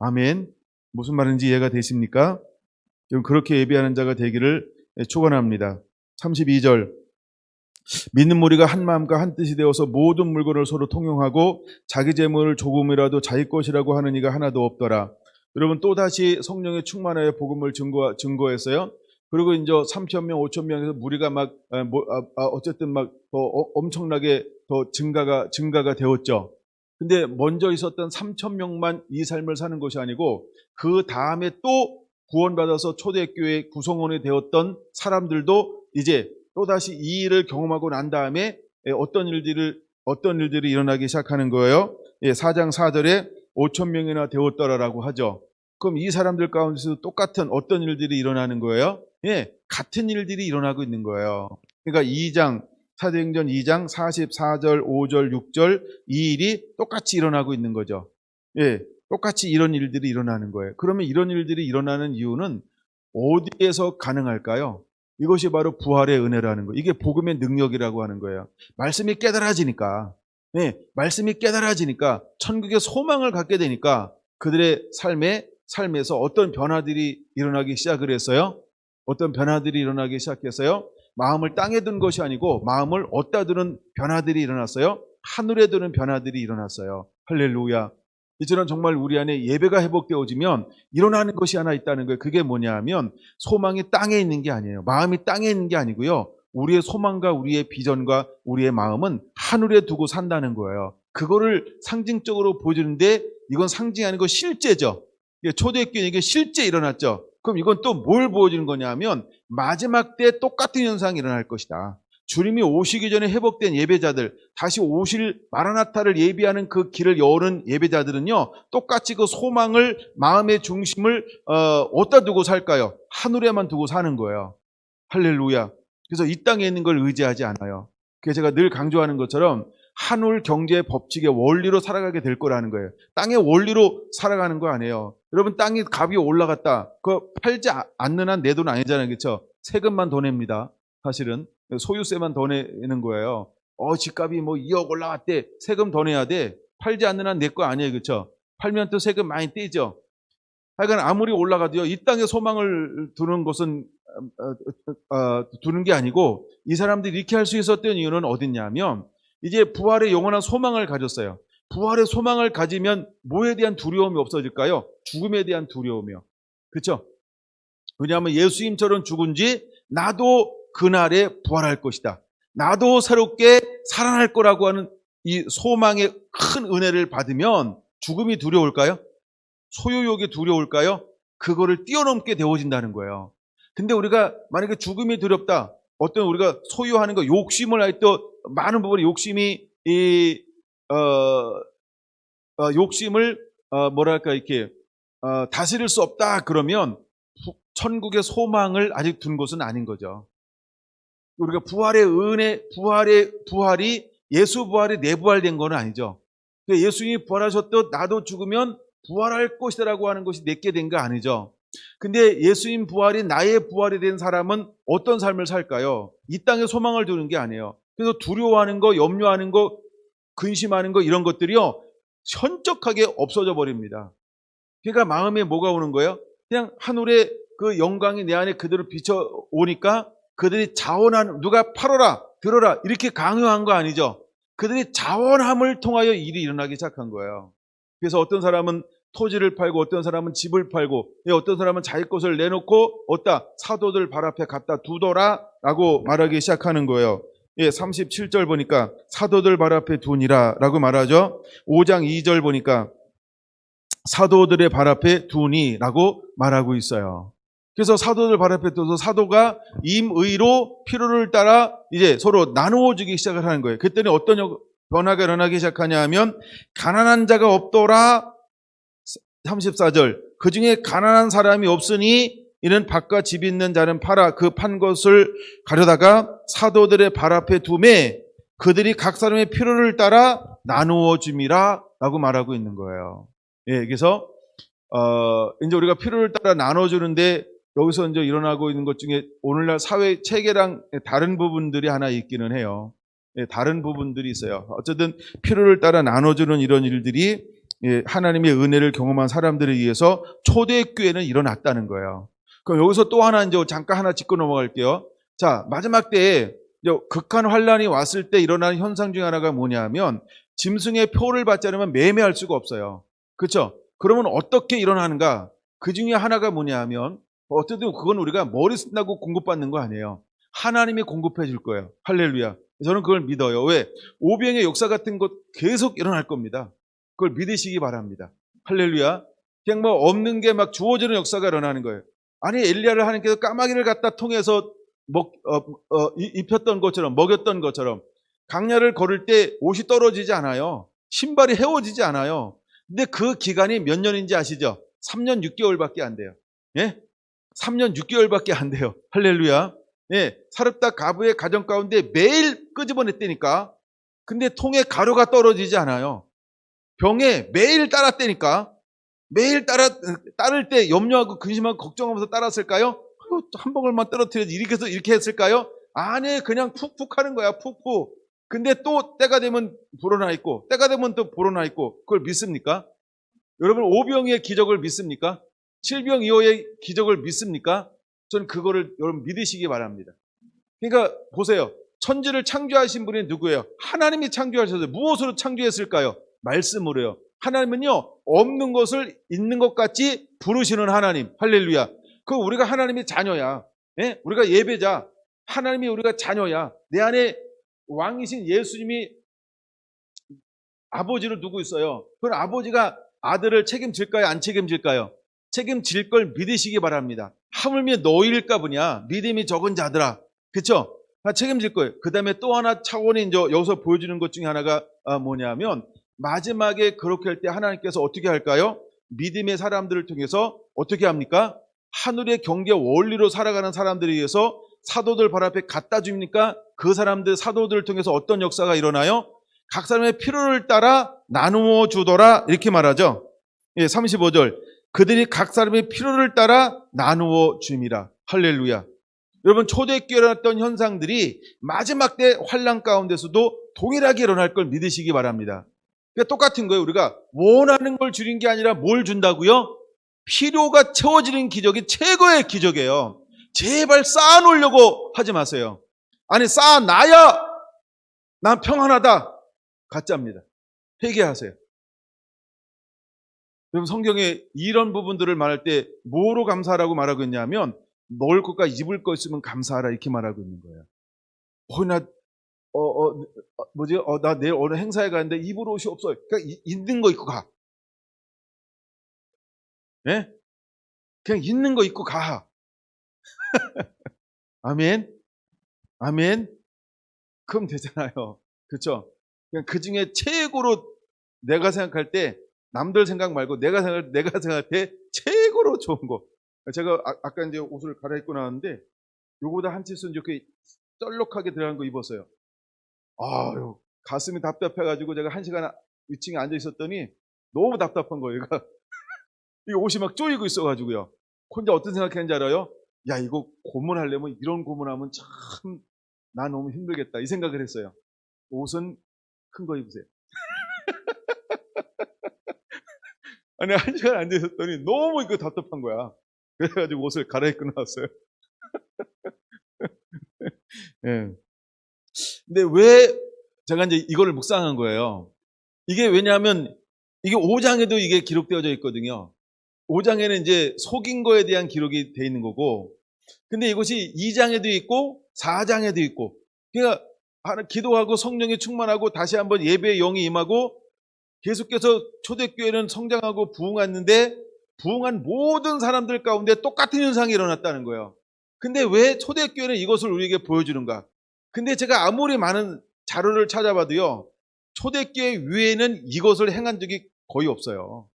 아멘. 무슨 말인지 이해가 되십니까? 그렇게 예배하는 자가 되기를 축원합니다. 32절. 믿는 무리가 한 마음과 한 뜻이 되어서 모든 물건을 서로 통용하고 자기 재물을 조금이라도 자기 것이라고 하는 이가 하나도 없더라. 여러분 또다시 성령에 충만하여 복음을 증거했어요. 그리고 이제 3,000명, 5,000명에서 무리가 막 어쨌든 막 엄청나게 더 증가가 되었죠. 근데 먼저 있었던 3,000명만 이 삶을 사는 것이 아니고 그 다음에 또 구원받아서 초대교회 구성원이 되었던 사람들도 이제 또다시 이 일을 경험하고 난 다음에 어떤 일들이 일어나기 시작하는 거예요. 4장 4절에 5,000명이나 되었더라라고 하죠. 그럼 이 사람들 가운데서 똑같은 어떤 일들이 일어나는 거예요? 같은 일들이 일어나고 있는 거예요. 그러니까 사도행전 2장 44절, 5절, 6절 이 일이 똑같이 일어나고 있는 거죠. 똑같이 이런 일들이 일어나는 거예요. 그러면 이런 일들이 일어나는 이유는 어디에서 가능할까요? 이것이 바로 부활의 은혜라는 거예요. 이게 복음의 능력이라고 하는 거예요. 말씀이 깨달아지니까 천국의 소망을 갖게 되니까 그들의 삶에서 어떤 변화들이 일어나기 시작을 했어요. 어떤 변화들이 일어나기 시작했어요. 마음을 땅에 둔 것이 아니고 마음을 얻다 두는 변화들이 일어났어요. 하늘에 두는 변화들이 일어났어요. 할렐루야. 이처럼 정말 우리 안에 예배가 회복되어지면 일어나는 것이 하나 있다는 거예요. 그게 뭐냐 하면 소망이 땅에 있는 게 아니에요. 마음이 땅에 있는 게 아니고요. 우리의 소망과 우리의 비전과 우리의 마음은 하늘에 두고 산다는 거예요. 그거를 상징적으로 보여주는데 이건 상징이 아니고 실제죠. 초대교회는 이게 실제 일어났죠. 그럼 이건 또 뭘 보여주는 거냐 하면 마지막 때 똑같은 현상이 일어날 것이다. 주님이 오시기 전에 회복된 예배자들, 다시 오실 마라나타를 예비하는 그 길을 여는 예배자들은요, 똑같이 그 소망을, 마음의 중심을 어디다 두고 살까요? 하늘에만 두고 사는 거예요. 할렐루야. 그래서 이 땅에 있는 걸 의지하지 않아요. 그래서 제가 늘 강조하는 것처럼 하늘 경제의 법칙의 원리로 살아가게 될 거라는 거예요. 땅의 원리로 살아가는 거 아니에요. 여러분 땅이 값이 올라갔다. 그거 팔지 않는 한 내 돈 아니잖아요. 그렇죠? 세금만 더 냅니다. 사실은 소유세만 더 내는 거예요. 집값이 뭐 2억 올라갔대. 세금 더 내야 돼. 팔지 않는 한 내 거 아니에요. 그렇죠? 팔면 또 세금 많이 떼죠. 하여간 아무리 올라가도요. 이 땅에 소망을 두는 것은 두는 게 아니고 이 사람들이 이렇게 할 수 있었던 이유는 어딨냐면 이제 부활의 영원한 소망을 가졌어요. 부활의 소망을 가지면 뭐에 대한 두려움이 없어질까요? 죽음에 대한 두려움이요. 그렇죠? 왜냐하면 예수님처럼 죽은 지 나도 그날에 부활할 것이다. 나도 새롭게 살아날 거라고 하는 이 소망의 큰 은혜를 받으면 죽음이 두려울까요? 소유욕이 두려울까요? 그거를 뛰어넘게 되어진다는 거예요. 근데 우리가 만약에 죽음이 두렵다. 어떤 우리가 소유하는 거 욕심을 할 때 많은 부분에 욕심이 욕심을 이렇게 다스릴 수 없다 그러면 천국의 소망을 아직 둔 것은 아닌 거죠. 우리가 부활의 은혜, 부활이 예수 부활이 내 부활된 건 아니죠. 예수님이 부활하셨듯 나도 죽으면 부활할 것이라고 하는 것이 내게 된 거 아니죠. 근데 예수님 부활이 나의 부활이 된 사람은 어떤 삶을 살까요? 이 땅에 소망을 두는 게 아니에요. 그래서 두려워하는 거, 염려하는 거, 근심하는 거 이런 것들이요. 현적하게 없어져 버립니다. 그러니까 마음에 뭐가 오는 거예요? 그냥 하늘의 그 영광이 내 안에 그대로 비춰오니까 그들이 자원하는, 누가 팔어라, 들어라 이렇게 강요한 거 아니죠. 그들이 자원함을 통하여 일이 일어나기 시작한 거예요. 그래서 어떤 사람은 토지를 팔고 어떤 사람은 집을 팔고 어떤 사람은 자기 것을 내놓고 어디다 사도들 발 앞에 갖다 두더라 라고 말하기 시작하는 거예요. 37절 보니까 사도들 발 앞에 두니라 라고 말하죠. 5장 2절 보니까 사도들의 발 앞에 두니 라고 말하고 있어요. 그래서 사도들 발 앞에 둬서 사도가 임의로 필요를 따라 이제 서로 나누어 주기 시작을 하는 거예요. 그랬더니 어떤 변화가 일어나기 시작하냐 하면 가난한 자가 없더라. 34절 그 중에 가난한 사람이 없으니 이는 밭과 집 있는 자는 팔아 그 판 것을 가려다가 사도들의 발 앞에 두매 그들이 각 사람의 필요를 따라 나누어 줌이라 라고 말하고 있는 거예요. 그래서 이제 우리가 필요를 따라 나눠주는데 여기서 이제 일어나고 있는 것 중에 오늘날 사회 체계랑 다른 부분들이 하나 있기는 해요. 다른 부분들이 있어요. 어쨌든 필요를 따라 나눠주는 이런 일들이 하나님의 은혜를 경험한 사람들에 의해서 초대교회는 일어났다는 거예요. 그럼 여기서 또 하나 이제 잠깐 하나 짚고 넘어갈게요. 자, 마지막 때에 극한 환란이 왔을 때 일어나는 현상 중에 하나가 뭐냐면 짐승의 표를 받지 않으면 매매할 수가 없어요. 그렇죠? 그러면 어떻게 일어나는가? 그 중에 하나가 뭐냐면 어쨌든 그건 우리가 머리 쓴다고 공급받는 거 아니에요. 하나님이 공급해 줄 거예요. 할렐루야. 저는 그걸 믿어요. 왜? 오병의 역사 같은 것 계속 일어날 겁니다. 그걸 믿으시기 바랍니다. 할렐루야. 그냥 뭐 없는 게 막 주어지는 역사가 일어나는 거예요. 아니 엘리야를 하나님께서 까마귀를 갖다 통해서 입혔던 것처럼 먹였던 것처럼 강야를 걸을 때 옷이 떨어지지 않아요. 신발이 헤어지지 않아요. 근데 그 기간이 몇 년인지 아시죠? 3년 6개월밖에 안 돼요. 3년 6개월밖에 안 돼요. 할렐루야. 사렙다 가부의 가정 가운데 매일 끄집어냈다니까. 근데 통에 가루가 떨어지지 않아요. 병에 매일 따랐다니까. 매일 따를 때 염려하고 근심하고 걱정하면서 따랐을까요? 한 방울만 떨어뜨려야지 이렇게 했을까요? 아니, 그냥 푹푹 하는 거야. 푹푹. 근데 또 때가 되면 불어나 있고 때가 되면 또 불어나 있고. 그걸 믿습니까? 여러분, 오병이의 기적을 믿습니까? 칠병이호의 기적을 믿습니까? 저는 그거를 여러분 믿으시기 바랍니다. 그러니까 보세요. 천지를 창조하신 분이 누구예요? 하나님이 창조하셔서 무엇으로 창조했을까요? 말씀으로요. 하나님은요, 없는 것을 있는 것 같이 부르시는 하나님. 할렐루야. 그 우리가 하나님의 자녀야. 우리가 예배자. 하나님이 우리가 자녀야. 내 안에 왕이신 예수님이 아버지를 두고 있어요. 그럼 아버지가 아들을 책임질까요? 안 책임질까요? 책임질 걸 믿으시기 바랍니다. 하물며 너희일까 보냐? 믿음이 적은 자들아. 그쵸? 책임질 거예요. 그 다음에 또 하나 차원이 이제 여기서 보여주는 것 중에 하나가 뭐냐면 마지막에 그렇게 할 때 하나님께서 어떻게 할까요? 믿음의 사람들을 통해서 어떻게 합니까? 하늘의 경계 원리로 살아가는 사람들에 의해서 사도들 발 앞에 갖다 줍니까? 그 사람들 사도들을 통해서 어떤 역사가 일어나요? 각 사람의 필요를 따라 나누어 주더라 이렇게 말하죠. 35절 그들이 각 사람의 필요를 따라 나누어 줌이라. 할렐루야. 여러분, 초대교회에 일어났던 현상들이 마지막 때 환난 가운데서도 동일하게 일어날 걸 믿으시기 바랍니다. 그러니까 똑같은 거예요. 우리가 원하는 걸 주는 게 아니라 뭘 준다고요? 필요가 채워지는 기적이 최고의 기적이에요. 제발 쌓아놓으려고 하지 마세요. 아니, 쌓아놔야 난 평안하다. 가짜입니다. 회개하세요. 여러분, 성경에 이런 부분들을 말할 때 뭐로 감사하라고 말하고 있냐면 먹을 것과 입을 것 있으면 감사하라 이렇게 말하고 있는 거예요. 나 내일 어느 행사에 가는데 입을 옷이 없어요. 그러니까 있는 거 입고 가. 그냥 있는 거 입고 가. 아멘. 아멘. 그럼 되잖아요. 그렇죠? 그냥 그 중에 최고로 내가 생각할 때 남들 생각 말고 내가 생각할 때 최고로 좋은 거. 제가 아까 이제 옷을 갈아입고 나왔는데 요거보다 한 치수 이렇게 쩔룩하게 들어간 거 입었어요. 아유, 가슴이 답답해가지고 제가 1시간 위층에 앉아 있었더니 너무 답답한 거예요. 이 옷이 막 쪼이고 있어가지고요. 혼자 어떤 생각했는지 알아요? 야, 이거 고문하려면 이런 고문하면 참 나 너무 힘들겠다 이 생각을 했어요. 옷은 큰 거 입으세요. 아니, 1시간 앉아 있었더니 너무 이거 답답한 거야. 그래가지고 옷을 갈아입고 나왔어요. 근데 왜 제가 이제 이거를 묵상한 거예요. 이게 왜냐하면 이게 5장에도 이게 기록되어져 있거든요. 5장에는 이제 속인 거에 대한 기록이 되어 있는 거고, 근데 이것이 2장에도 있고 4장에도 있고, 그러니까 기도하고 성령에 충만하고 다시 한번 예배의 영이 임하고 계속해서 초대교회는 성장하고 부흥했는데 부흥한 모든 사람들 가운데 똑같은 현상이 일어났다는 거예요. 근데 왜 초대교회는 이것을 우리에게 보여주는가? 근데 제가 아무리 많은 자료를 찾아봐도요, 초대교회 위에는 이것을 행한 적이 거의 없어요.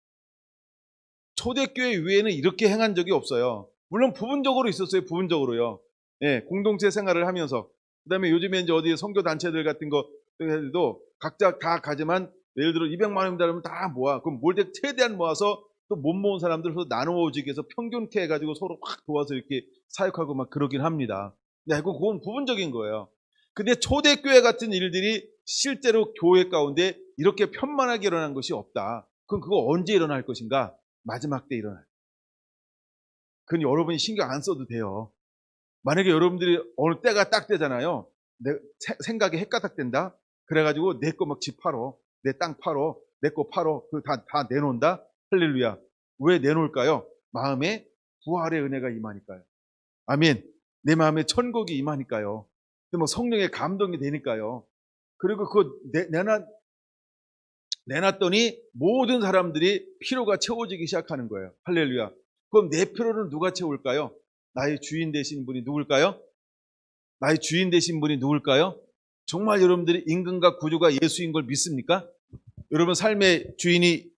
초대교회 위에는 이렇게 행한 적이 없어요. 물론 부분적으로 있었어요. 부분적으로요. 예, 공동체 생활을 하면서. 그 다음에 요즘에 이제 어디 선교단체들 같은 거 해도 각자 다 가지만, 예를 들어 200만 원입니다 그러면 다 모아. 그럼 최대한 모아서 또 못 모은 사람들 나누어지기 위해서 평균케 해가지고 서로 확 도와서 이렇게 사역하고 막 그러긴 합니다. 네, 그건 부분적인 거예요. 근데 초대교회 같은 일들이 실제로 교회 가운데 이렇게 편만하게 일어난 것이 없다. 그럼 그거 언제 일어날 것인가? 마지막 때 일어날. 그건 여러분이 신경 안 써도 돼요. 만약에 여러분들이 어느 때가 딱 되잖아요. 내 생각이 헷가닥된다. 그래가지고 내 거 막 집 팔어, 내 땅 팔어, 내 거 팔어, 그 다 내놓는다. 할렐루야. 왜 내놓을까요? 마음에 부활의 은혜가 임하니까요. 아멘. 내 마음에 천국이 임하니까요. 뭐 성령의 감동이 되니까요. 그리고 그거 내놨더니 모든 사람들이 피로가 채워지기 시작하는 거예요. 할렐루야. 그럼 내 피로는 누가 채울까요? 나의 주인 되신 분이 누굴까요? 나의 주인 되신 분이 누굴까요? 정말 여러분들이 임금과 구주가 예수인 걸 믿습니까? 여러분 삶의 주인이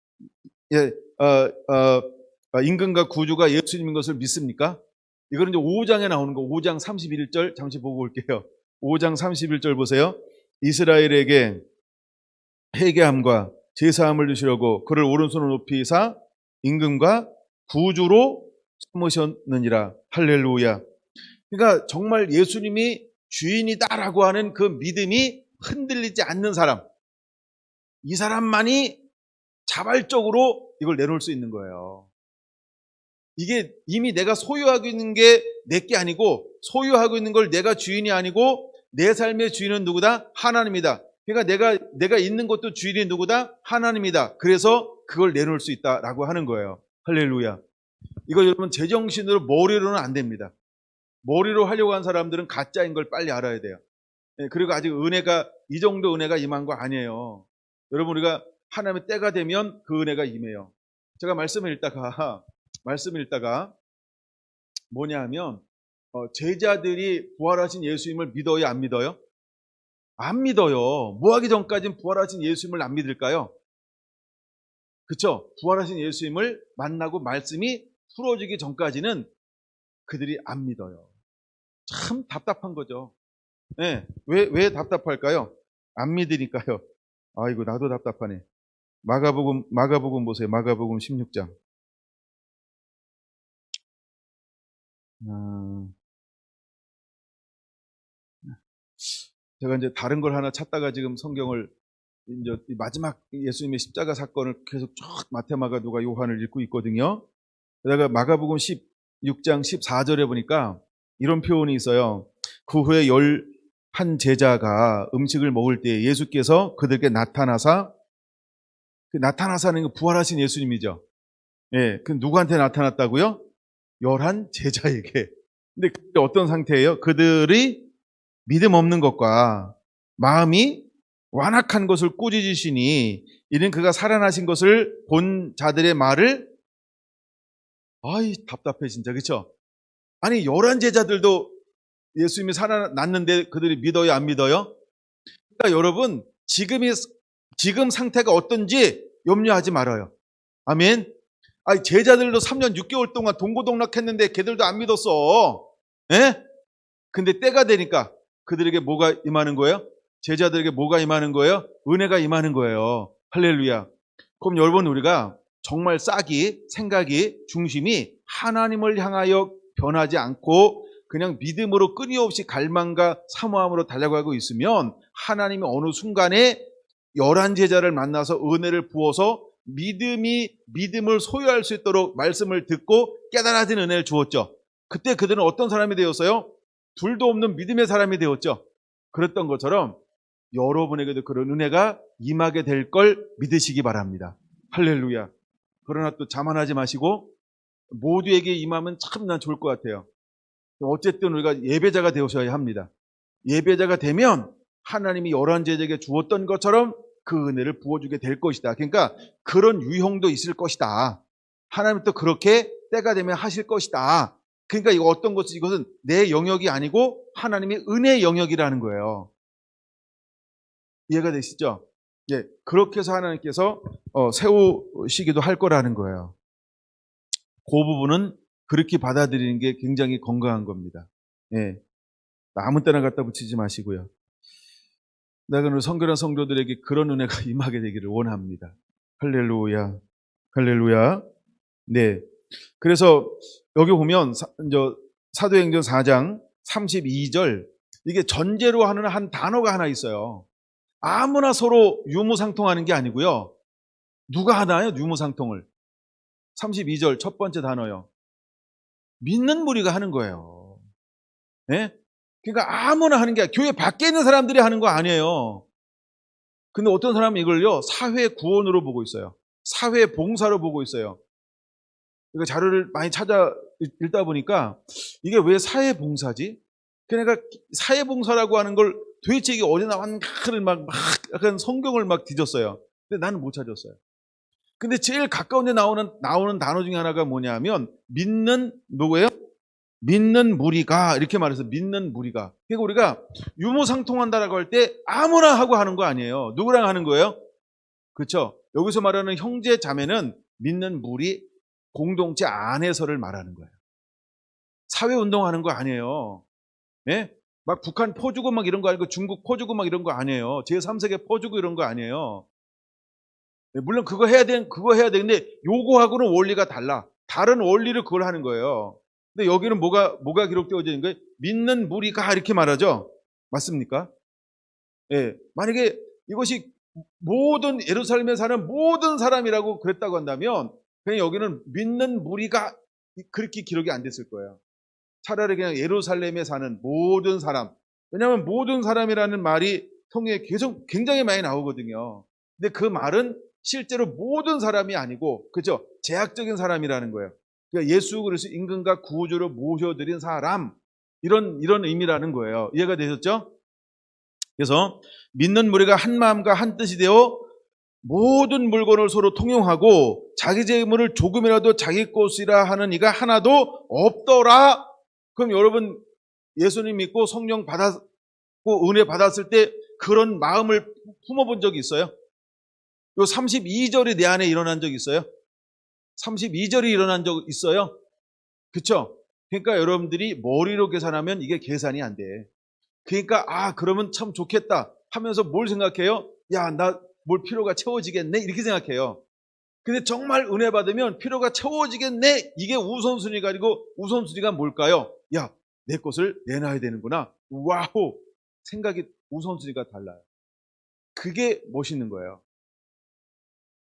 임금과 구주가 예수님인 것을 믿습니까? 이거는 이제 5장에 나오는 거. 5장 31절 잠시 보고 올게요. 5장 31절 보세요. 이스라엘에게 회개함과 제사함을 주시려고 그를 오른손으로 높이사 임금과 구주로 삼으셨느니라. 할렐루야. 그러니까 정말 예수님이 주인이다라고 하는 그 믿음이 흔들리지 않는 사람, 이 사람만이 자발적으로 이걸 내놓을 수 있는 거예요. 이게 이미 내가 소유하고 있는 게 내게 아니고, 소유하고 있는 걸 내가 주인이 아니고 내 삶의 주인은 누구다? 하나님이다. 그러니까 내가 있는 것도 주인이 누구다? 하나님이다. 그래서 그걸 내놓을 수 있다라고 하는 거예요. 할렐루야. 이거 여러분 제정신으로 머리로는 안 됩니다. 머리로 하려고 한 사람들은 가짜인 걸 빨리 알아야 돼요. 그리고 아직 이 정도 은혜가 임한 거 아니에요. 여러분, 우리가 하나님의 때가 되면 그 은혜가 임해요. 제가 말씀을 읽다가 뭐냐 하면, 제자들이 부활하신 예수님을 믿어요, 안 믿어요? 안 믿어요. 뭐하기 전까지는 부활하신 예수님을 안 믿을까요? 그쵸? 부활하신 예수님을 만나고 말씀이 풀어지기 전까지는 그들이 안 믿어요. 참 답답한 거죠. 네, 왜 답답할까요? 안 믿으니까요. 아이고, 나도 답답하네. 마가복음 보세요. 마가복음 16장. 제가 이제 다른 걸 하나 찾다가 지금 성경을 이제 마지막 예수님의 십자가 사건을 계속 쭉 마태마가 누가 요한을 읽고 있거든요. 그러다가 마가복음 16장 14절에 보니까 이런 표현이 있어요. 그 후에 11 제자가 음식을 먹을 때 예수께서 그들에게 나타나사는 부활하신 예수님이죠. 예, 그 누구한테 나타났다고요? 11 제자에게. 근데 그때 어떤 상태예요? 그들이 믿음 없는 것과 마음이 완악한 것을 꾸짖으시니 이는 그가 살아나신 것을 본 자들의 말을, 아이 답답해 진짜, 그렇죠? 아니 11 제자들도 예수님이 살아났는데 그들이 믿어요, 안 믿어요? 그러니까 여러분, 지금 상태가 어떤지 염려하지 말아요. 아멘. 아니 제자들도 3년 6개월 동안 동고동락했는데 걔들도 안 믿었어. 예? 근데 때가 되니까 그들에게 뭐가 임하는 거예요? 제자들에게 뭐가 임하는 거예요? 은혜가 임하는 거예요. 할렐루야. 그럼 여러분, 우리가 정말 생각이 중심이 하나님을 향하여 변하지 않고 그냥 믿음으로 끊임없이 갈망과 사모함으로 달려가고 있으면 하나님이 어느 순간에 11 제자를 만나서 은혜를 부어서 믿음을 소유할 수 있도록 말씀을 듣고 깨달아진 은혜를 주었죠. 그때 그들은 어떤 사람이 되었어요? 둘도 없는 믿음의 사람이 되었죠. 그랬던 것처럼 여러분에게도 그런 은혜가 임하게 될 걸 믿으시기 바랍니다. 할렐루야. 그러나 또 자만하지 마시고 모두에게 임하면 참 난 좋을 것 같아요. 어쨌든 우리가 예배자가 되셔야 합니다. 예배자가 되면 하나님이 열한 제자에게 주었던 것처럼 그 은혜를 부어주게 될 것이다. 그러니까 그런 유형도 있을 것이다. 하나님 또 그렇게 때가 되면 하실 것이다. 그러니까 이거 어떤 것이 이것은 내 영역이 아니고 하나님의 은혜 영역이라는 거예요. 이해가 되시죠? 예, 그렇게 해서 하나님께서 세우시기도 할 거라는 거예요. 그 부분은 그렇게 받아들이는 게 굉장히 건강한 겁니다. 예, 아무 때나 갖다 붙이지 마시고요. 내가 오늘 성결한 성도들에게 그런 은혜가 임하게 되기를 원합니다. 할렐루야, 할렐루야. 네, 그래서 여기 보면 사도행전 4장 32절 이게 전제로 하는 한 단어가 하나 있어요. 아무나 서로 유무상통하는 게 아니고요. 누가 하나요? 유무상통을. 32절 첫 번째 단어요. 믿는 무리가 하는 거예요. 네? 그러니까 아무나 하는 게 아니라 교회 밖에 있는 사람들이 하는 거 아니에요. 근데 어떤 사람은 이걸요. 사회 구원으로 보고 있어요. 사회 봉사로 보고 있어요. 그러니까 자료를 많이 찾아 읽다 보니까 이게 왜 사회 봉사지? 그러니까 사회 봉사라고 하는 걸 도대체 이게 어디 나왔는가를 막 약간 성경을 막 뒤졌어요. 근데 나는 못 찾았어요. 근데 제일 가까운 데 나오는 단어 중에 하나가 뭐냐면 믿는 누구예요? 믿는 무리가 이렇게 말해서 믿는 무리가. 그러니까 우리가 유무상통한다라고 할 때 아무나 하고 하는 거 아니에요. 누구랑 하는 거예요? 그렇죠? 여기서 말하는 형제 자매는 믿는 무리 공동체 안에서를 말하는 거예요. 사회 운동하는 거 아니에요. 예? 막 북한 퍼주고 막 이런 거 아니고 중국 퍼주고 막 이런 거 아니에요. 제3세계 퍼주고 이런 거 아니에요. 물론 그거 해야 되는데 요거하고는 원리가 달라. 다른 원리를 그걸 하는 거예요. 근데 여기는 뭐가 기록되어져 있는 거예요? 믿는 무리가 이렇게 말하죠. 맞습니까? 예. 만약에 이것이 모든 예루살렘에 사는 모든 사람이라고 그랬다고 한다면 그냥 여기는 믿는 무리가 그렇게 기록이 안 됐을 거예요. 차라리 그냥 예루살렘에 사는 모든 사람. 왜냐하면 모든 사람이라는 말이 성경에 계속 굉장히 많이 나오거든요. 근데 그 말은 실제로 모든 사람이 아니고, 그죠? 제약적인 사람이라는 거예요. 그러니까 예수 그리스도 임금과 구주로 모셔드린 사람. 이런 의미라는 거예요. 이해가 되셨죠? 그래서 믿는 무리가 한 마음과 한 뜻이 되어 모든 물건을 서로 통용하고 자기 재물을 조금이라도 자기 것이라 하는 이가 하나도 없더라. 그럼 여러분 예수님 믿고 성령 받았고 은혜 받았을 때 그런 마음을 품어본 적이 있어요? 요 32절이 내 안에 일어난 적 있어요? 32절이 일어난 적 있어요? 그쵸? 그러니까 여러분들이 머리로 계산하면 이게 계산이 안 돼. 그러니까 그러면 참 좋겠다 하면서 뭘 생각해요? 야, 나 뭘 필요가 채워지겠네? 이렇게 생각해요. 근데 정말 은혜 받으면 필요가 채워지겠네? 이게 우선순위가 아니고 우선순위가 뭘까요? 야, 내 것을 내놔야 되는구나. 와우! 생각이 우선순위가 달라요. 그게 멋있는 거예요.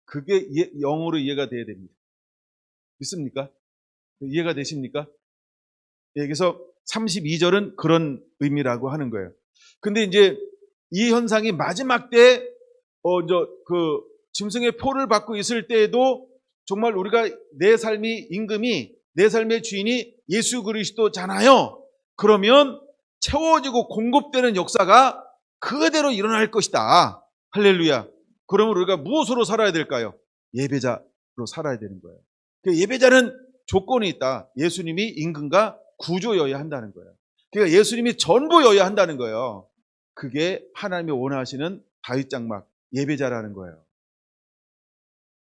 그게 영어로 이해가 돼야 됩니다. 믿습니까? 이해가 되십니까? 예, 그래서 32절은 그런 의미라고 하는 거예요. 근데 이제 이 현상이 마지막 때 짐승의 표를 받고 있을 때에도 정말 우리가 내 삶이 임금이 내 삶의 주인이 예수 그리스도잖아요. 그러면 채워지고 공급되는 역사가 그대로 일어날 것이다. 할렐루야. 그러면 우리가 무엇으로 살아야 될까요? 예배자로 살아야 되는 거예요. 그 예배자는 조건이 있다. 예수님이 임금과 구주여야 한다는 거예요. 그러니까 예수님이 전부여야 한다는 거예요. 그게 하나님이 원하시는 다윗 장막 예배자라는 거예요.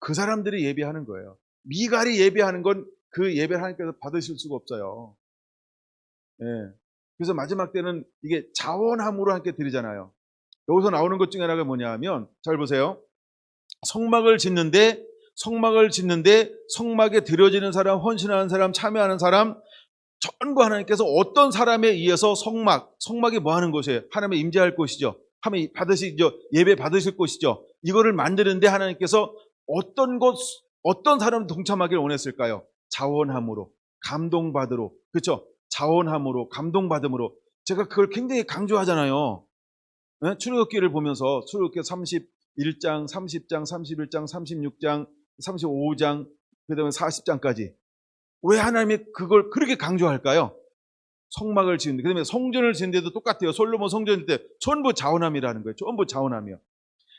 그 사람들이 예배하는 거예요. 미갈이 예배하는 건 그 예배를 하나님께서 받으실 수가 없어요. 예. 그래서 마지막 때는 이게 자원함으로 함께 드리잖아요. 여기서 나오는 것 중에 하나가 뭐냐 하면, 잘 보세요. 성막을 짓는데 성막에 드려지는 사람, 헌신하는 사람, 참여하는 사람 전부 하나님께서 어떤 사람에 의해서 성막이 뭐 하는 곳이에요? 하나님의 임재할 곳이죠. 하나님 예배 받으실 곳이죠. 이거를 만드는데 하나님께서 어떤 사람을 동참하기를 원했을까요? 자원함으로, 감동받으로, 그렇죠? 자원함으로, 감동받음으로. 제가 그걸 굉장히 강조하잖아요. 네? 출애굽기를 보면서 출애굽기 31장, 30장, 31장, 36장, 35장, 그다음에 40장까지 왜 하나님이 그걸 그렇게 강조할까요? 성막을 지은데, 그다음에 성전을 지은데도 똑같아요. 솔로몬 성전일 때 전부 자원함이라는 거예요. 전부 자원함이요.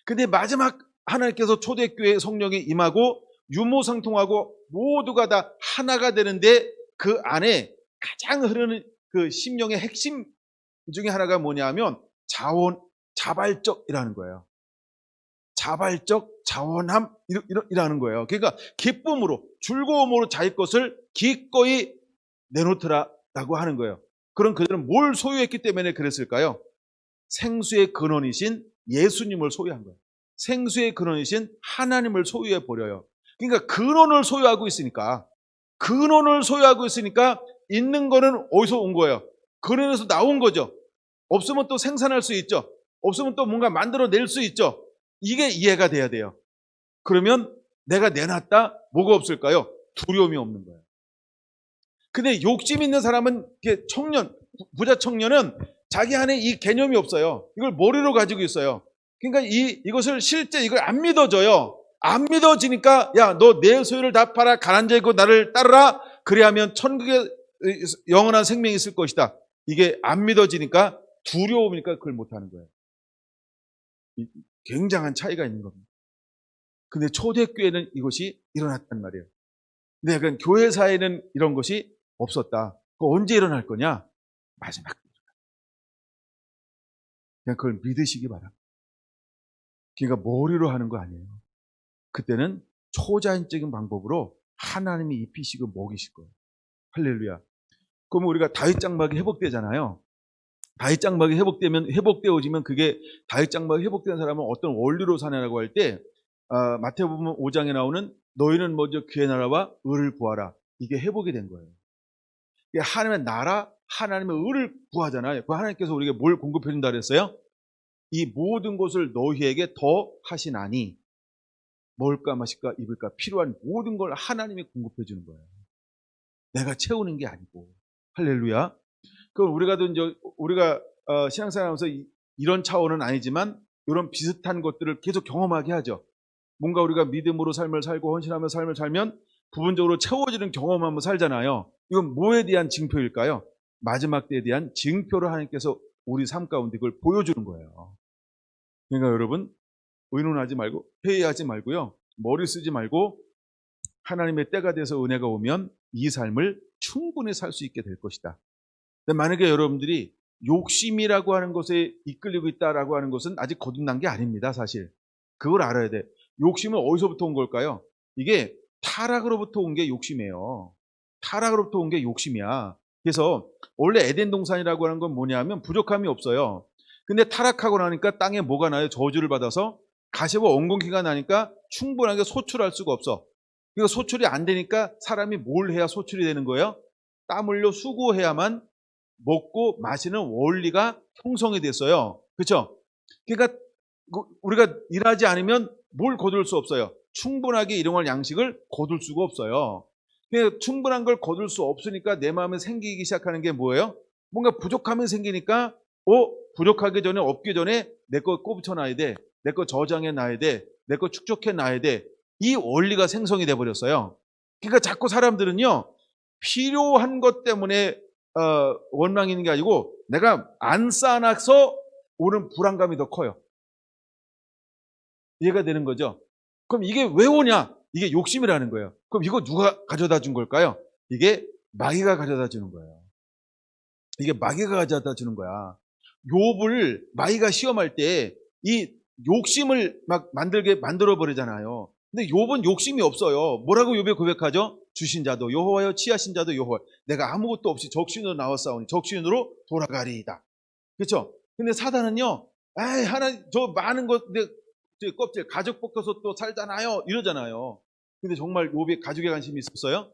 근데 마지막 하나님께서 초대교회 성령이 임하고 유무상통하고 모두가 다 하나가 되는데 그 안에 가장 흐르는 그 심령의 핵심 중에 하나가 뭐냐 하면 자발적이라는 거예요. 자발적 자원함이라는 거예요. 그러니까 기쁨으로 즐거움으로 자기 것을 기꺼이 내놓더라라고 하는 거예요. 그럼 그들은 뭘 소유했기 때문에 그랬을까요? 생수의 근원이신 예수님을 소유한 거예요. 생수의 근원이신 하나님을 소유해 버려요. 그러니까 근원을 소유하고 있으니까 있는 거는 어디서 온 거예요? 근원에서 나온 거죠. 없으면 또 생산할 수 있죠. 없으면 또 뭔가 만들어낼 수 있죠. 이게 이해가 돼야 돼요. 그러면 내가 내놨다 뭐가 없을까요? 두려움이 없는 거예요. 근데 욕심 있는 사람은 부자 청년은 자기 안에 이 개념이 없어요. 이걸 머리로 가지고 있어요. 그러니까 이것을 실제 이걸 안 믿어져요. 안 믿어지니까 야, 너 내 소유를 다 팔아 가난자 있고 나를 따르라. 그래야면 천국에 영원한 생명이 있을 것이다. 이게 안 믿어지니까 두려움이니까 그걸 못하는 거예요. 굉장한 차이가 있는 겁니다. 근데 초대교회는 이것이 일어났단 말이에요. 근데 약간 교회사에는 이런 것이 없었다. 그거 언제 일어날 거냐? 마지막. 그냥 그걸 믿으시기 바랍니다. 그러니까 머리로 하는 거 아니에요. 그때는 초자연적인 방법으로 하나님이 입히시고 먹이실 거예요. 할렐루야. 그러면 우리가 다윗 장막이 회복되잖아요. 다윗 장막이 회복되어지면 그게 다윗 장막이 회복된 사람은 어떤 원리로 사냐라고 할 때 마태복음 5장에 나오는 너희는 먼저 그의 나라와 의를 구하라. 이게 회복이 된 거예요. 하나님의 나라, 하나님의 의를 구하잖아요. 그 하나님께서 우리에게 뭘 공급해 준다 그랬어요? 이 모든 것을 너희에게 더 하시나니 먹을까 마실까 입을까 필요한 모든 걸 하나님이 공급해 주는 거예요. 내가 채우는 게 아니고. 할렐루야. 그럼 우리가 신앙생활하면서 이런 차원은 아니지만 이런 비슷한 것들을 계속 경험하게 하죠. 뭔가 우리가 믿음으로 삶을 살고 헌신하며 삶을 살면 부분적으로 채워지는 경험하며 살잖아요. 이건 뭐에 대한 징표일까요? 마지막 때에 대한 징표를 하나님께서 우리 삶 가운데 그걸 보여주는 거예요. 그러니까 여러분 의논하지 말고 회의하지 말고요. 머리 쓰지 말고 하나님의 때가 돼서 은혜가 오면 이 삶을 충분히 살 수 있게 될 것이다. 근데 만약에 여러분들이 욕심이라고 하는 것에 이끌리고 있다라고 하는 것은 아직 거듭난 게 아닙니다. 사실 그걸 알아야 돼. 욕심은 어디서부터 온 걸까요? 이게 타락으로부터 온 게 욕심이에요. 타락으로부터 온 게 욕심이야. 그래서 원래 에덴 동산이라고 하는 건 뭐냐면 부족함이 없어요. 근데 타락하고 나니까 땅에 뭐가 나요? 저주를 받아서 가시와 엉겅퀴가 나니까 충분하게 소출할 수가 없어. 그러니까 소출이 안 되니까 사람이 뭘 해야 소출이 되는 거예요? 땀 흘려 수고해야만 먹고 마시는 원리가 형성이 됐어요. 그렇죠? 그러니까 우리가 일하지 않으면 뭘 거둘 수 없어요. 충분하게 일용할 양식을 거둘 수가 없어요. 그러니까 충분한 걸 거둘 수 없으니까 내 마음에 생기기 시작하는 게 뭐예요? 뭔가 부족함이 생기니까 부족하기 전에 없기 전에 내 거 꼽쳐 놔야 돼. 내 거 저장해 놔야 돼. 내 거 축적해 놔야 돼. 이 원리가 생성이 돼 버렸어요. 그러니까 자꾸 사람들은요. 필요한 것 때문에 원망이 있는 게 아니고 내가 안 쌓아놔서 오는 불안감이 더 커요. 이해가 되는 거죠? 그럼 이게 왜 오냐? 이게 욕심이라는 거예요. 그럼 이거 누가 가져다 준 걸까요? 이게 마귀가 가져다 주는 거예요. 이게 마귀가 가져다 주는 거야. 욥을 마귀가 시험할 때 이 욕심을 막 만들어 버리잖아요. 근데 욥은 욕심이 없어요. 뭐라고 욥이 고백하죠? 주신 자도 여호와여 취하신 자도 여호와. 내가 아무것도 없이 적신으로 나왔사오니 적신으로 돌아가리이다. 그렇죠? 근데 사단은요. 하나님 저 많은 것 내 껍질 가죽 벗겨서 또 살잖아요. 이러잖아요. 근데 정말 욥이 가죽에 관심이 있었어요?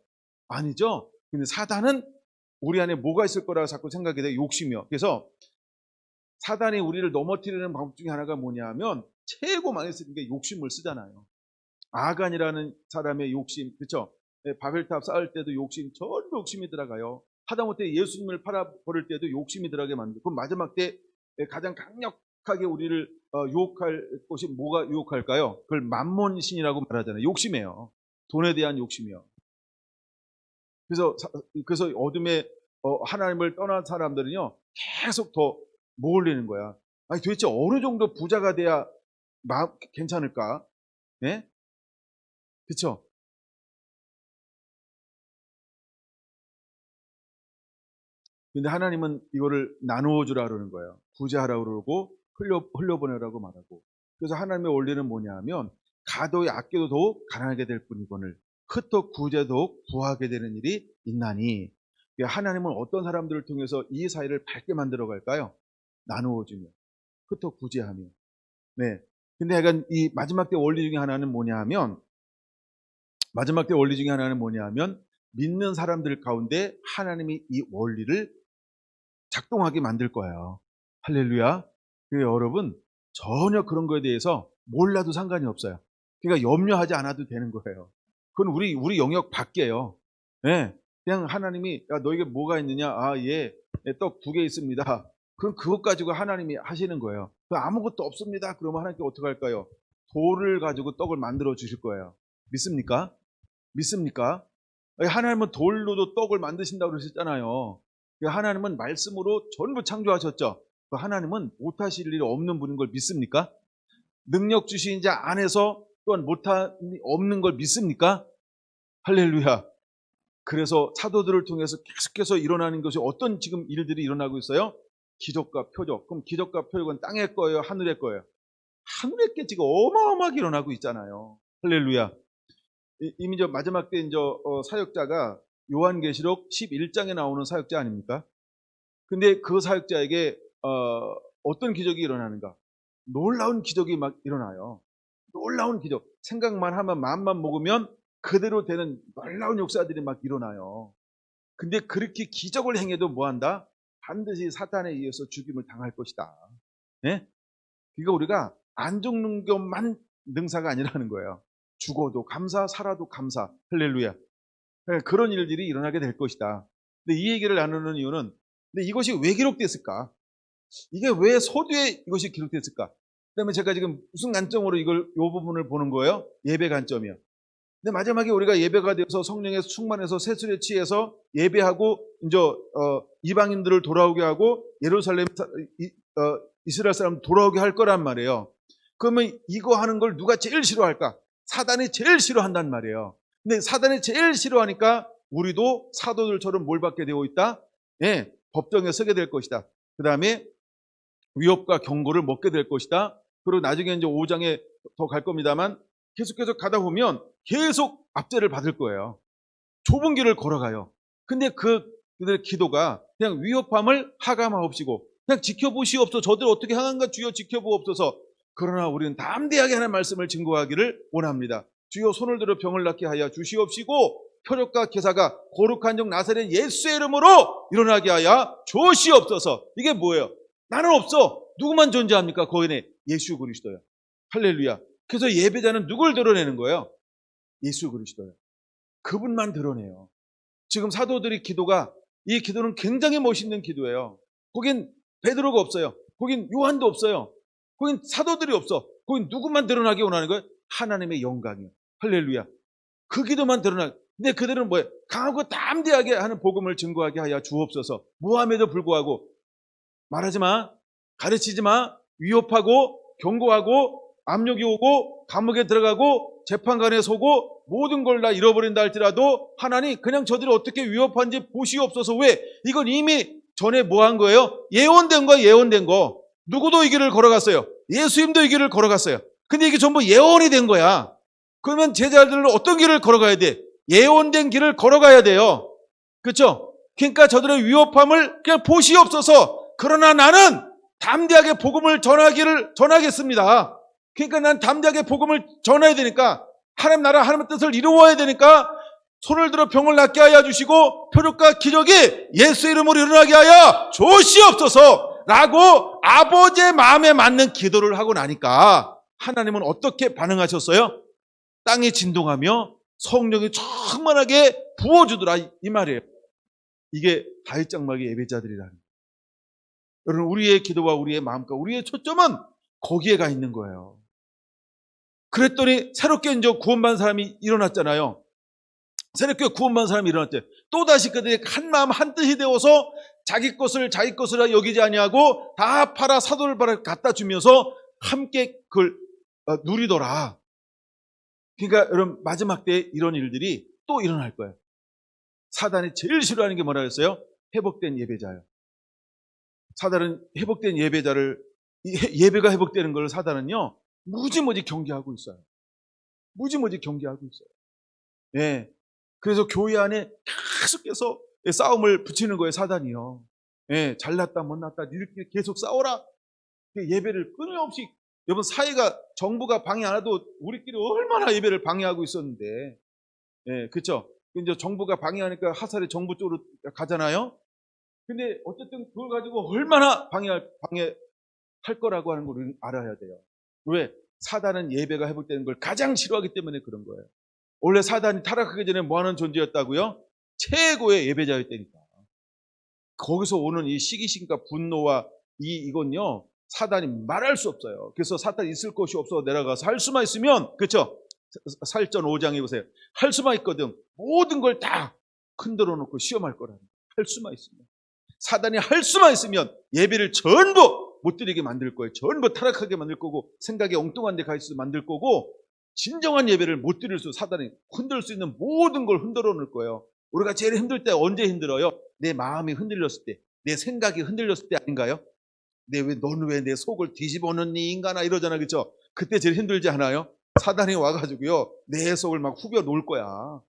아니죠. 근데 사단은 우리 안에 뭐가 있을 거라고 자꾸 생각이 돼. 욕심이요. 그래서 사단이 우리를 넘어뜨리는 방법 중에 하나가 뭐냐면 최고 많이 쓰는 게 욕심을 쓰잖아요. 아간이라는 사람의 욕심, 그렇죠? 바벨탑 쌓을 때도 전부 욕심이 들어가요. 하다못해 예수님을 팔아버릴 때도 욕심이 들어가게 만들고, 그럼 마지막 때 가장 가득하게 우리를 유혹할 것이 뭐가 유혹할까요? 그걸 만몬신이라고 말하잖아요. 욕심이에요. 돈에 대한 욕심이요. 그래서 어둠에 하나님을 떠난 사람들은요 계속 더 몰리는 거야. 아니 도대체 어느 정도 부자가 돼야 괜찮을까? 예? 그렇죠? 근데 하나님은 이거를 나누어 주라 그러는 거예요. 구제하라고 그러고 흘려보내라고 말하고. 그래서 하나님의 원리는 뭐냐 하면 가도 아껴도 더욱 가난하게 될 뿐이거늘 흩어 구제도 구하게 되는 일이 있나니. 하나님은 어떤 사람들을 통해서 이 사회를 밝게 만들어 갈까요? 나누어 주며 흩어 구제하며. 네. 근데 약간 이 마지막 때 원리 중에 하나는 뭐냐 하면 믿는 사람들 가운데 하나님이 이 원리를 작동하게 만들 거예요. 할렐루야. 여러분 전혀 그런 거에 대해서 몰라도 상관이 없어요. 그러니까 염려하지 않아도 되는 거예요. 그건 우리 영역 밖이에요. 네. 그냥 하나님이 야, 너에게 뭐가 있느냐? 아, 예, 떡 2개 있습니다. 그럼 그것 가지고 하나님이 하시는 거예요. 아무것도 없습니다. 그러면 하나님께 어떻게 할까요? 돌을 가지고 떡을 만들어 주실 거예요. 믿습니까? 믿습니까? 하나님은 돌로도 떡을 만드신다고 그러셨잖아요. 하나님은 말씀으로 전부 창조하셨죠. 하나님은 못하실 일이 없는 분인 걸 믿습니까? 능력 주신 자 안에서 또한 못함이 없는 걸 믿습니까? 할렐루야. 그래서 사도들을 통해서 계속해서 일어나는 것이 어떤 지금 일들이 일어나고 있어요? 기적과 표적. 그럼 기적과 표적은 땅의 거예요? 하늘의 거예요? 하늘의 게 지금 어마어마하게 일어나고 있잖아요. 할렐루야. 이미 마지막 때 사역자가 요한계시록 11장에 나오는 사역자 아닙니까? 근데 그 사역자에게 어떤 기적이 일어나는가? 놀라운 기적이 막 일어나요. 놀라운 기적. 생각만 하면 마음만 먹으면 그대로 되는 놀라운 역사들이 막 일어나요. 근데 그렇게 기적을 행해도 뭐한다? 반드시 사탄에 의해서 죽임을 당할 것이다. 네? 그러니까 우리가 안 죽는 것만 능사가 아니라는 거예요. 죽어도 감사, 살아도 감사. 할렐루야. 그런 일들이 일어나게 될 것이다. 근데 이 얘기를 나누는 이유는 근데 이것이 왜 기록됐을까? 이게 왜 서두에 이것이 기록됐을까? 그다음에 제가 지금 무슨 관점으로 이 부분을 보는 거예요? 예배 관점이요. 근데 마지막에 우리가 예배가 되어서 성령의 충만해서 세술에 취해서 예배하고 이제 이방인들을 돌아오게 하고 예루살렘 이스라엘 사람 돌아오게 할 거란 말이에요. 그러면 이거 하는 걸 누가 제일 싫어할까? 사단이 제일 싫어한단 말이에요. 근데 사단이 제일 싫어하니까 우리도 사도들처럼 뭘 받게 되어 있다? 예, 법정에 서게 될 것이다. 그 다음에 위협과 경고를 먹게 될 것이다. 그리고 나중에 이제 5장에 더 갈 겁니다만 계속 가다 보면 계속 압제를 받을 거예요. 좁은 길을 걸어가요. 근데 그들의 기도가 그냥 위협함을 하감하옵시고 그냥 지켜보시옵소서. 저들 어떻게 향한가 주여 지켜보옵소서. 그러나 우리는 담대하게 하는 말씀을 증거하기를 원합니다. 주여 손을 들어 병을 낫게 하여 주시옵시고 표적과 기사가 거룩한 종 나사렛 예수의 이름으로 일어나게 하여 주시옵소서. 이게 뭐예요? 나는 없어. 누구만 존재합니까? 거인의 예수 그리스도요. 할렐루야. 그래서 예배자는 누굴 드러내는 거예요? 예수 그리스도요. 그분만 드러내요. 지금 사도들의 기도가 이 기도는 굉장히 멋있는 기도예요. 거긴 베드로가 없어요. 거긴 요한도 없어요. 거긴 사도들이 없어. 거긴 누구만 드러나게 원하는 거예요? 하나님의 영광이요. 할렐루야. 그 기도만 드러나. 근데 그들은 뭐예요? 강하고 담대하게 하는 복음을 증거하게 하여 주옵소서. 모함에도 불구하고 말하지 마, 가르치지 마, 위협하고 경고하고 압력이 오고 감옥에 들어가고 재판관에 서고 모든 걸 다 잃어버린다 할지라도 하나님 그냥 저들이 어떻게 위협한지 보시옵소서. 왜? 이건 이미 전에 뭐 한 거예요? 예언된 거, 예언된 거. 누구도 이 길을 걸어갔어요. 예수님도 이 길을 걸어갔어요. 근데 이게 전부 예언이 된 거야. 그러면 제자들은 어떤 길을 걸어가야 돼? 예언된 길을 걸어가야 돼요. 그렇죠? 그러니까 저들의 위협함을 그냥 보시옵소서. 그러나 나는 담대하게 복음을 전하겠습니다. 그러니까 난 담대하게 복음을 전해야 되니까 하나님 나라 하나님의 뜻을 이루어야 되니까 손을 들어 병을 낫게 하여 주시고 표적과 기적이 예수 이름으로 일어나게 하여 주시옵소서 라고 아버지의 마음에 맞는 기도를 하고 나니까 하나님은 어떻게 반응하셨어요? 땅이 진동하며 성령이 충만하게 부어주더라 이 말이에요. 이게 다윗 장막의 예배자들이라는 거예요. 여러분, 우리의 기도와 우리의 마음과 우리의 초점은 거기에 가 있는 거예요. 그랬더니 새롭게 이제 구원받은 사람이 일어났잖아요. 새롭게 구원받은 사람이 일어났대. 또다시 그들이 한 마음 한 뜻이 되어서 자기 것을 여기지 아니하고 다 팔아 사도를 갖다 주면서 함께 그걸 누리더라. 그러니까 여러분, 마지막 때에 이런 일들이 또 일어날 거예요. 사단이 제일 싫어하는 게 뭐라 그랬어요? 회복된 예배자예요. 사단은 회복된 예배자를, 예배가 회복되는 걸 사단은요, 무지무지 경계하고 있어요. 무지무지 경계하고 있어요. 예. 그래서 교회 안에 계속해서 싸움을 붙이는 거예요, 사단이요. 예. 잘났다, 못났다, 이렇게 계속 싸워라. 예배를 끊임없이, 여러분, 사회가, 정부가 방해 안 해도 우리끼리 얼마나 예배를 방해하고 있었는데, 예, 그쵸? 이제 정부가 방해하니까 하살이 정부 쪽으로 가잖아요? 근데 어쨌든 그걸 가지고 얼마나 방해할 거라고 하는 걸 우리는 알아야 돼요. 왜? 사단은 예배가 회복되는 걸 가장 싫어하기 때문에 그런 거예요. 원래 사단이 타락하기 전에 뭐 하는 존재였다고요? 최고의 예배자였다니까. 거기서 오는 이 시기심과 분노와 이건요, 사단이 말할 수 없어요. 그래서 사단이 있을 곳이 없어 내려가서 할 수만 있으면, 그쵸? 살전 5장에 보세요. 할 수만 있거든. 모든 걸 다 흔들어 놓고 시험할 거라는 거예요. 할 수만 있으면. 사단이 할 수만 있으면 예배를 전부 못 드리게 만들 거예요. 전부 타락하게 만들 거고, 생각이 엉뚱한 데 가 있어서 만들 거고, 진정한 예배를 못 드릴 수, 사단이 흔들 수 있는 모든 걸 흔들어 놓을 거예요. 우리가 제일 힘들 때 언제 힘들어요? 내 마음이 흔들렸을 때, 내 생각이 흔들렸을 때 아닌가요? 너는 왜 내 속을 뒤집어 놓니 인간아, 이러잖아, 그쵸? 그때 제일 힘들지 않아요? 사단이 와가지고요, 내 속을 막 후벼 놓을 거야.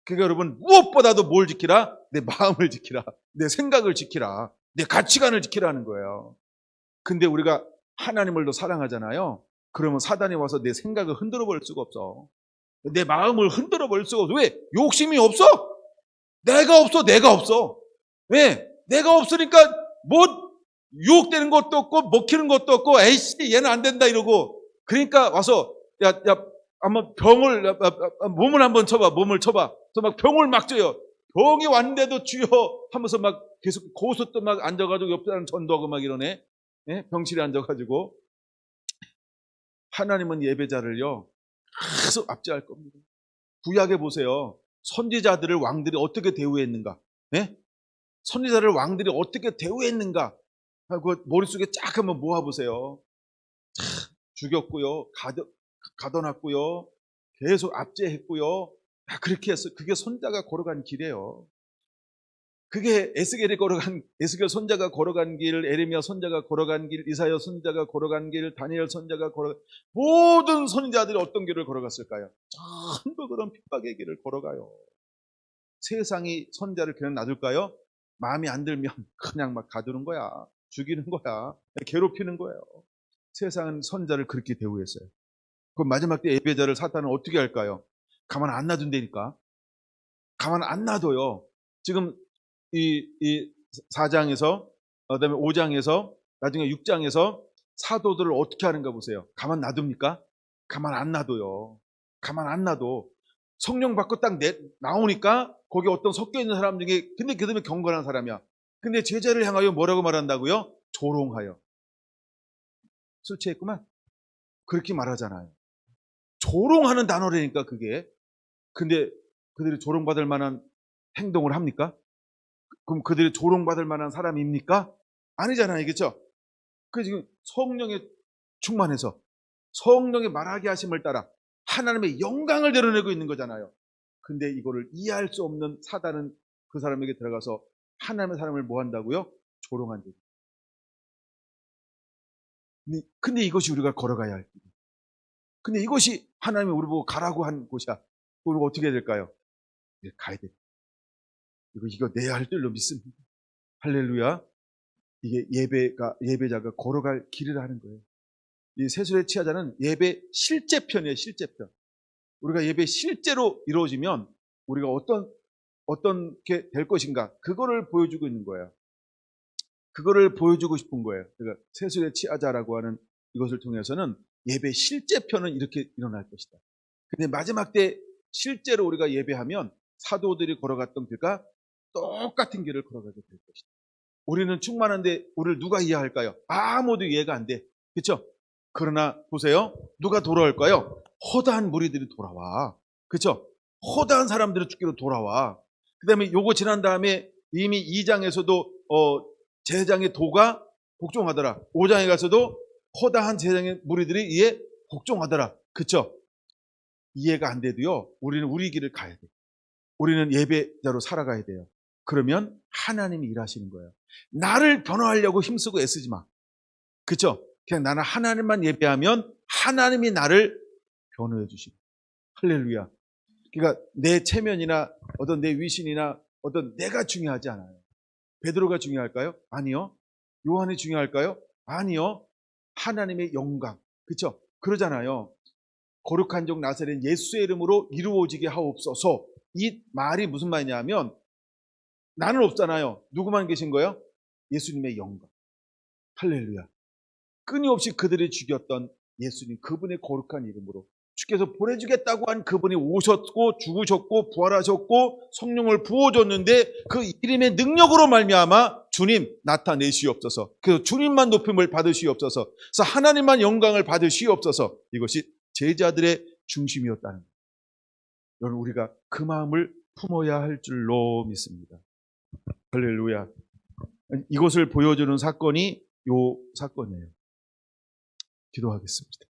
그러니까 여러분, 무엇보다도 뭘 지키라? 내 마음을 지키라. 내 생각을 지키라. 내 가치관을 지키라는 거예요. 근데 우리가 하나님을 더 사랑하잖아요. 그러면 사단이 와서 내 생각을 흔들어 버릴 수가 없어. 내 마음을 흔들어 버릴 수가 없어. 왜? 욕심이 없어? 내가 없어. 왜? 내가 없으니까 뭐 유혹되는 것도 없고 먹히는 것도 없고, 에이씨 얘는 안 된다 이러고. 그러니까 와서 야 한번 몸을 한번 쳐봐. 그래서 막 병을 막 쪄요. 병이 왔는데도 주여 하면서 막 계속 고소도 막 앉아가지고 옆 사람 전도하고 막 이러네. 예? 병실에 앉아가지고. 하나님은 예배자를요, 계속 압제할 겁니다. 구약에 보세요. 선지자들을 왕들이 어떻게 대우했는가? 예? 선지자를 왕들이 어떻게 대우했는가? 하고 머릿속에 쫙 한번 모아보세요. 죽였고요, 가둬놨고요, 계속 압제했고요. 그렇게 해서 그게 선자가 걸어간 길이에요. 그게 에스겔 선자가 걸어간 길, 에레미야 선자가 걸어간 길, 이사야 선자가 걸어간 길, 다니엘 선자가 모든 선지자들이 어떤 길을 걸어갔을까요? 전부 그런 핍박의 길을 걸어가요. 세상이 선자를 그냥 놔둘까요? 마음에 안 들면 그냥 막 가두는 거야. 죽이는 거야. 괴롭히는 거예요. 세상은 선자를 그렇게 대우했어요. 그럼 마지막 때 예배자를 사탄은 어떻게 할까요? 가만 안 놔둔다니까. 가만 안 놔둬요. 지금 이 4장에서, 그다음에 5장에서, 나중에 6장에서 사도들을 어떻게 하는가 보세요. 가만 놔둡니까? 가만 안 놔둬요. 가만 안 놔둬. 성령 받고 딱 나오니까 거기 어떤 섞여 있는 사람 중에, 근데 그 다음에 경건한 사람이야. 근데 제자를 향하여 뭐라고 말한다고요? 조롱하여. 술 취했구만. 그렇게 말하잖아요. 조롱하는 단어라니까 그게. 근데 그들이 조롱받을 만한 행동을 합니까? 그럼 그들이 조롱받을 만한 사람입니까? 아니잖아요. 그렇죠? 그 지금 성령에 충만해서 성령의 말하게 하심을 따라 하나님의 영광을 드러내고 있는 거잖아요. 근데 이거를 이해할 수 없는 사단은 그 사람에게 들어가서 하나님의 사람을 뭐 한다고요? 조롱한다. 근데 이것이 우리가 걸어가야 할 길. 근데 이것이 하나님이 우리 보고 가라고 한 곳이야. 우리가 어떻게 해야 될까요? 가야 돼. 이거 내야 할 줄로 믿습니다. 할렐루야. 이게 예배자가 걸어갈 길이라는 거예요. 이 세술의 치하자는 예배 실제편이에요, 실제편. 우리가 예배 실제로 이루어지면 우리가 어떻게 될 것인가, 그거를 보여주고 있는 거예요. 그거를 보여주고 싶은 거예요. 그러니까 세술의 치하자라고 하는 이것을 통해서는 예배 실제편은 이렇게 일어날 것이다. 근데 마지막 때 실제로 우리가 예배하면 사도들이 걸어갔던 길과 똑같은 길을 걸어가게 될 것이다. 우리는 충만한데 우리를 누가 이해할까요? 아무도 이해가 안 돼. 그렇죠? 그러나 보세요. 누가 돌아올까요? 허다한 무리들이 돌아와. 그렇죠? 허다한 사람들이 죽기로 돌아와. 그 다음에 요거 지난 다음에 이미 2장에서도 제사장의 도가 복종하더라. 5장에 가서도 허다한 제사장의 무리들이 이에 복종하더라. 그렇죠? 이해가 안 돼도요. 우리는 우리 길을 가야 돼. 우리는 예배자로 살아가야 돼요. 그러면 하나님이 일하시는 거예요. 나를 변화하려고 힘쓰고 애쓰지 마. 그렇죠? 그냥 나는 하나님만 예배하면 하나님이 나를 변호해 주시고. 할렐루야. 그러니까 내 체면이나 어떤 내 위신이나 어떤 내가 중요하지 않아요. 베드로가 중요할까요? 아니요. 요한이 중요할까요? 아니요. 하나님의 영광. 그렇죠? 그러잖아요. 거룩한 종 나사렛 예수의 이름으로 이루어지게 하옵소서. 이 말이 무슨 말이냐면 나는 없잖아요. 누구만 계신 거예요? 예수님의 영광. 할렐루야. 끊임없이 그들이 죽였던 예수님, 그분의 거룩한 이름으로 주께서 보내주겠다고 한 그분이 오셨고 죽으셨고 부활하셨고 성령을 부어줬는데 그 이름의 능력으로 말미암아 주님 나타내시옵소서. 그래서 주님만 높임을 받으시옵소서. 그래서 하나님만 영광을 받으시옵소서. 이것이 제자들의 중심이었다는 거예요. 여러분 우리가 그 마음을 품어야 할 줄로 믿습니다. 할렐루야. 이것을 보여주는 사건이 요 사건이에요. 기도하겠습니다.